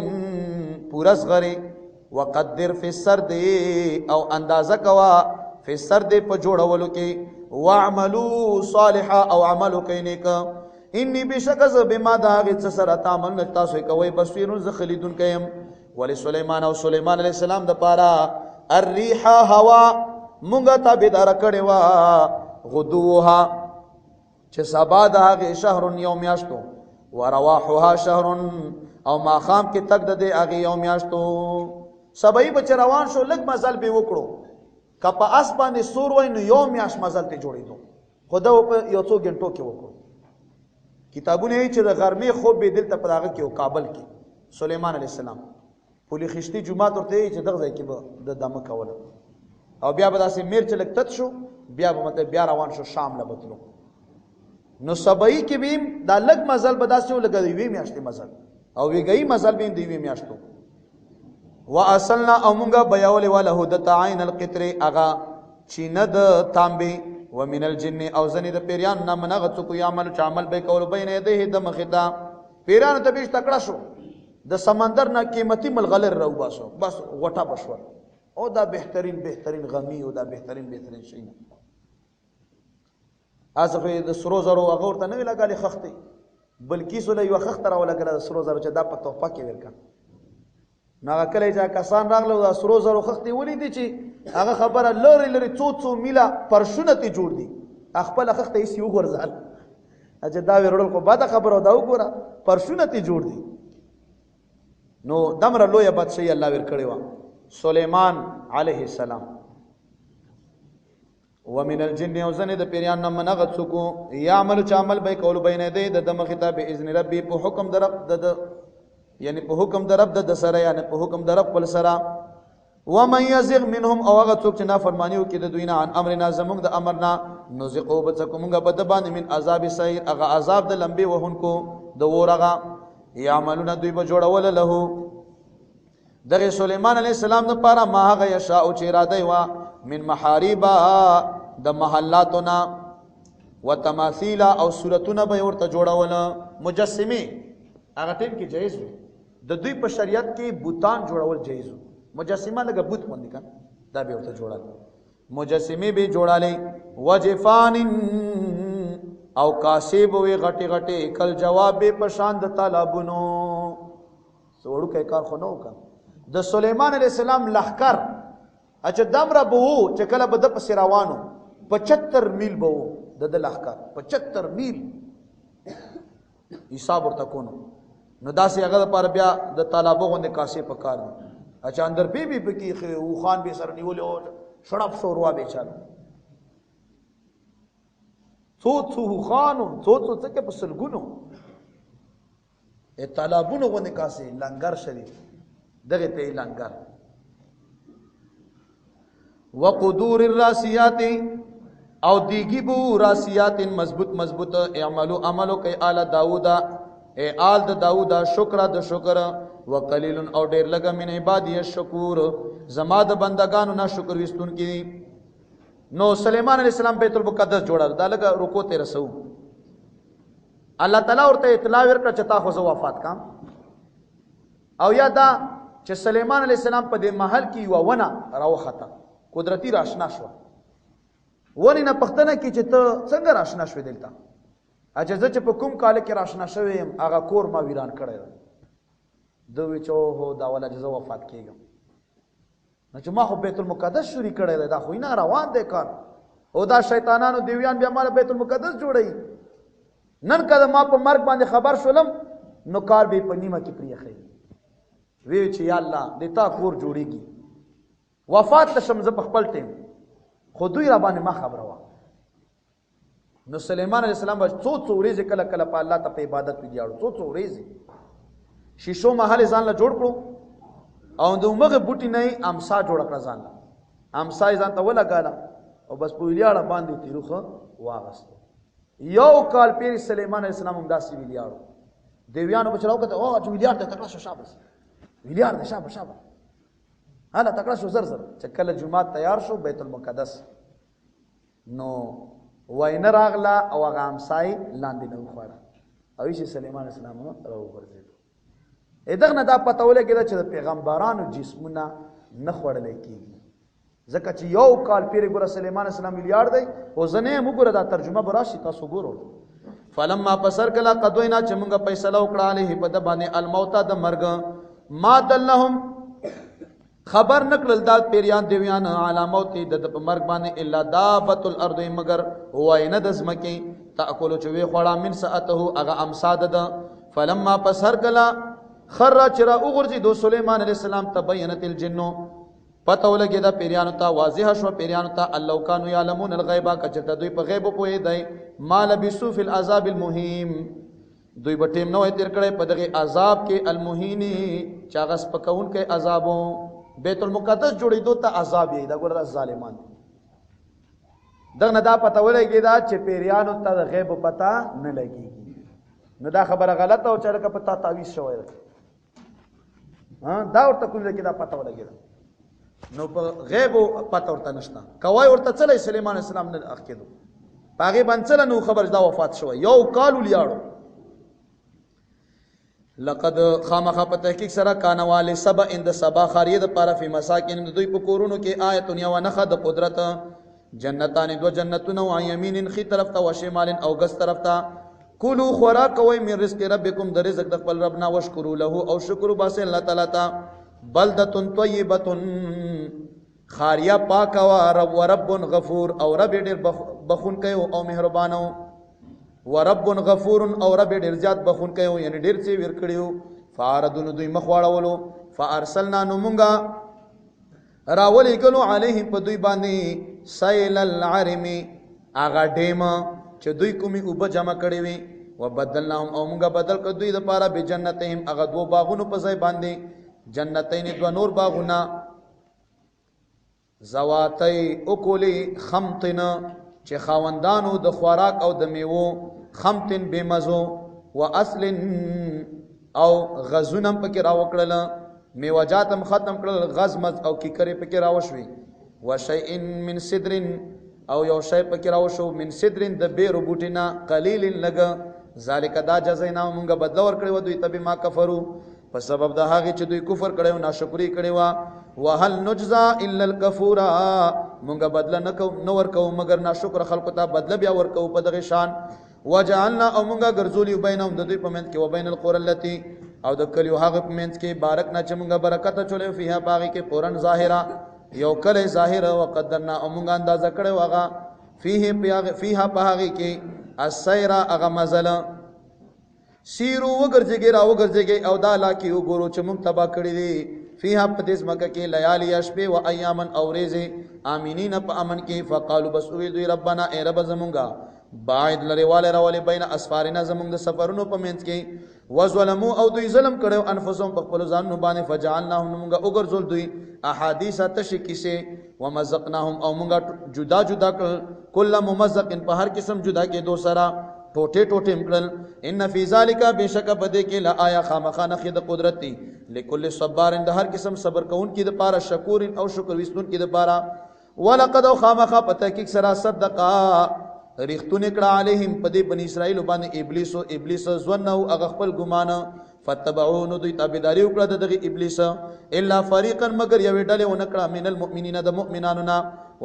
پورس غری وقدر فی السرد او اندازه کوا فی السرد په جوړولو کې واعملوا صالحا او عملو کینیک انی بشکز بما داغ سره تعمل تاسو کوي بصیر ز خلیدون کیم ول سليمان او سليمان علیہ السلام د پارا الريح هوا مونږه تابعدار کړي وا غدوها چې سبا دغه شهر یوم یاشتو ورواحها شهر او ما خام کې تک د هغه یوم یاشتو سبای بچ روان شو لګ مزل به وکړو کپا اس باندې سور وای نو یوم یاش مزل ته جوړیدو خدا په یو څو غنټو کې وکړو کتابونه چې د غرمه خوب به دلته پراغه کې او کابل کې سليمان عليه السلام پولی خشتي جمعه ورته چې دغه ځای کې به د دمه کوله او بیا به داسې میر چې لګتت شو بیا به مطلب بیا روان شو شام له بتلو نو سبای کې بیم دا لګ مزل به داسې ولګوي وی میاشتې مزل او ویګي مزل بیم دی وی میاشتو واصلنا او مونږه بیاول وله د تعین القطر اغا چیند تانبی ومن الجن او زنی د پیریان نه منغه څوک یعمل عمل به کول بین یده د مخدا پیران ته بیش تکړه شو د سمندر نه قیمتي ملغلر راو باسو بس غټه بشور او دا بهترین غمی او دا بهترین شي ازغه د سرو زرو هغه ورته نه لګالي خختي بلکې سولې یو خختره ولا کړه د سرو زرو چې دا په توپه کې ورکړه ناغه کله چې کسان راغله د سرو زرو خختي ولیدي چې هغه خبره لری څو میله پرشونه ته جوړ دي خپل خخته یې یو ورزال اجه دا ورول کو بعد خبره دا وګوره پرشونه ته جوړ دي نو دمر لوی بادشاہ الله ور کړی و سليمان عليه السلام ومن الجن وزن د پیریان نه منغت سکو یعمل چعمل به کول بین دی د مخته به اذن ربی په حکم در رب د یعنی په حکم در رب د سره یعنی په حکم در رب پر سره ومن يزغ منهم او هغه څوک چې نافرمانیو کې د دوی نه عن امرنا زمونږ د امرنا نزقو بچکومږه بد باندې من عذاب سعیر هغه عذاب د لمبي وهونکو د ورغه یعملون دوی به جوړول له دغه سليمان عليه السلام نه پاره ما هغه یشاء چې اراده وا من محاريبا د محلاتنا وتماثيل او صورتونه به ورته جوړول مجسمه هغه ټیم کې جایز وي د دوی په شریعت کې بوتان جوړول جایز وي مجسمه لګه بوت باندې کان دا به ورته جوړال مجسمه به جوړالې وجفان او کاسب وي غټي غټي کل جواب به پشان د طالبونو سوړو کې کار خو نو کا د سليمان عليه السلام لخر اچ دمره بو چې کله بده په روانو 75 میل بو د لخر 75 میل حساب ورته کونو نو داسې هغه پر بیا د طالبو غوندې کاسې په کار دي اچھا اندر بی پکې او خان به سر نیول او شړپ شوروا به چالو څو خانو څو څه په سلګونو طالبونو غوندې کاسې لنګر شریف دغه ته لنګر وقدور الراسيات او دیگی بو راسیات مضبوط اعملو عملو کئی آل داودا اے آل دا داودا شکر دا شکر وقلیل او ډیر لگا من عبادی الشکور زما د بندگانو نا شکر وستون کی نو سلیمان علیہ السلام بیت المقدس جوړل دا لگا رکو ته رسو الله تعالی ورته اطلاع ورکړه چې تا خو وفات کام او یا دا چې سلیمان علیہ السلام په دې محل کې یو ونه راوخته قدرتی راشنا شو ونی نه پختنه کې چې ته څنګه راشنا شوې دلته اجازه چې په کوم کال کې راشنا شوې هغه کور ما ویران کړی دوی چې هو دا ولا جزا وفات کېږم نو چې ما خو بیت المقدس شوري کړی دا خو نه روان دی کار او دا شیطانانو دیویان بیا مال بیت المقدس جوړي نن کله ما په مرګ باندې خبر شولم نو کار به په نیمه کې پریخي وی چې یا الله دې تا کور جوړيږي وفات تشم ز په خپل ټیم خو دوی را باندې ما خبره وا نو سليمان عليه السلام څو ورځې کله کله په الله ته په عبادت ویاړو څو ورځې شیشو محل ځان له جوړ کړو او د عمره بوټي نه امسا جوړ کړ ځان امسا ځان ته ولګاله او بس په ویاړه باندې تیروخه واغست یو کال پیر سليمان عليه السلام هم داسې ویاړو دیویانو بچراو کته او چې ویاړ ته تکړه شو شابه ویاړ ده شابه هله تکړه شو زر چې کله جمعه تیار شو بیت المقدس نو وینه راغله او هغه امسای لاندې نه خوړه او چې سليمان عليه السلام راو ورځي دغه نه دا پته ولګیده چې د پیغمبرانو جسمونه نه خوړل کیږي ځکه چې یو کال پیر ګور سليمان عليه السلام ویاړ دی او زنه موږ دا ترجمه براشي تاسو ګورو فلما پسر کلا قدوینا چې موږ فیصله وکړه له په د باندې الموت د مرګ ما دلهم خبر نکړل دا پیریان دیویان علامات د مرګ باندې الا دابت الارض مگر وینه د زمکه تاکل چوي خوړه من ساعته هغه امساد د فلما پسر کلا خر چرا اوغرزی دو سليمان عليه السلام تبینت الجن پته ولګی دا پیریانو ته واضح شو پیریانو ته الله کانوا یعلمون الغیب کچته دوی په غیب پوی دی مال بسو فی العذاب المهیم دوی بټیم نو تیر کړي په دغه عذاب کې المهینی چاغس پکون کې عذابو بیت المقدس جوړېدو ته عذاب یې دا ګور ظالمان دغه دا پته ولګی دا چې پیریانو ته غیب پتا نه لګي نو دا خبره غلطه او چرګه پتا تعویذ شوی دا ورته کوم کې دا پته ولګی نو په غیب پته ورته نشته کوي ورته چلې سليمان عليه السلام نه اخکېدو پاغه بنڅل نو خبر دا وفات شو یو کال لیاړو لقد خامخ په تحقیق سره کانواله سبا اند سبا خاریه د پاره په مساکن دوی په کورونو کې آیتون یو نخ د قدرت جنتان دو جنتون او یمین خي طرف ته او شمال او غس طرف ته کلو خوراک کوي من رزق ربکم د رزق د خپل ربنا وشکرو له او شکر باسه الله تعالی تا بلدۃ طیبۃ خاریه پاک او رب ورب غفور او رب ډیر بخون کوي او مهربانو ورب غفور او رب ډیر زیات بخون کوي یعنی ډیر څه ور کړیو فاردون دوی مخواړولو فارسلنا نمونګه راولې کلو علیهم په دوی باندې سیل العرم اغا ډیم چې دوی کومي اوبه جمع کړي وي وبدلناهم او موږ بدل کړ دوی د پاره به جنتهم اغا دو باغونو په ځای باندې جنتین دو نور باغونه زواتی اکلی خمطن چې خاوندانو د خوراک او د میوو خمطن بمزو و اصل او غزونم پکې راوکړل میوجاتم ختم کړل غزمز او کیکره پکې راوشوي و شیء من صدر او یو شی پکې راوشو من صدر د بیرو بوټینا قلیل لګ ذالک دا جزینا مونږ بدل ور کړو دوی تبه ما کفرو په سبب د هغه چې دوی کفر کړو ناشکری کړو وهل نجزا الا الكفور مونږ بدل نو ور کو مگر ناشکر خلق ته بدل بیا ور کو په دغه شان وجعلنا او مونږه ګرځولي بینهم د دوی په منځ کې و بین القرى التي او د کلیو هغه په منځ کې بارکنا چې مونږه برکت چولې فيها باغی کې قران ظاهرا یو کله ظاهر او قدرنا او مونږه اندازه کړو هغه فيها باغی کې السيرا هغه مزل سیرو وګرځيږي را وګرځيږي او دا لا کې وګورو چې مونږ تبا کړی دي فيها پدیس مکه کې لیالی اشبه و ایامن اورزه امینین په امن کې فقالوا بس دوی ربنا ای رب زمونږه باید لري والے راولي بین اسفارنا زمونږ د سفرونو په منځ کې وظلموا او دوی ظلم کړو انفسهم په خپل ځانونو باندې فجعلناهم مونږه وګرځول دوی احادیث تشکیسه ومزقناهم او مونږه جدا جدا کړ کله ممزق په هر قسم جدا کې دو سرا ټوټه ټوټه مکړل ان فی ذالک بشک بده کې لا آیا خامخانه خد قدرت دی لکل صبر د هر قسم صبر کون کې د پاره شکور او شکر وستون کې د پاره ولقد خامخا پته کې سرا صدقا ریختون کړه علیهم پدې بنی اسرائیل باندې ابلیس ظنه او خپل ګمان فتبعون دوی تابعداري وکړه دغه ابلیس الا فريقا مگر یو ډله ونکړه من المؤمنین د مؤمنانو نا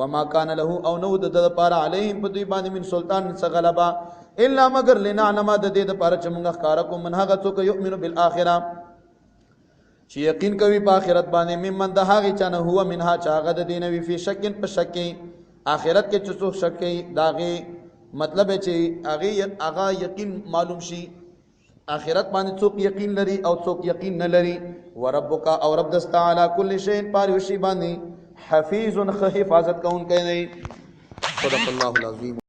وما كان له او نو د پاره علیهم پدې باندې من سلطان غلبا الا مگر لنعلم د دې د پاره چې موږ ښکارا کوم من هغه څوک یؤمن بالاخره چې یقین کوي په آخرت باندې ممن د هغه چانه هو منها چاغه د دین وی فی شکن په شک آخرت کې چې څوک شک داغه مطلب ہے چې هغه یقین معلوم شي آخرت باندې څوک یقین لري او څوک یقین نه لري وربک او رب دست تعالی کل شی پر وشي باندې حفیظ حفاظت کوونکی دی صدق الله العظیم.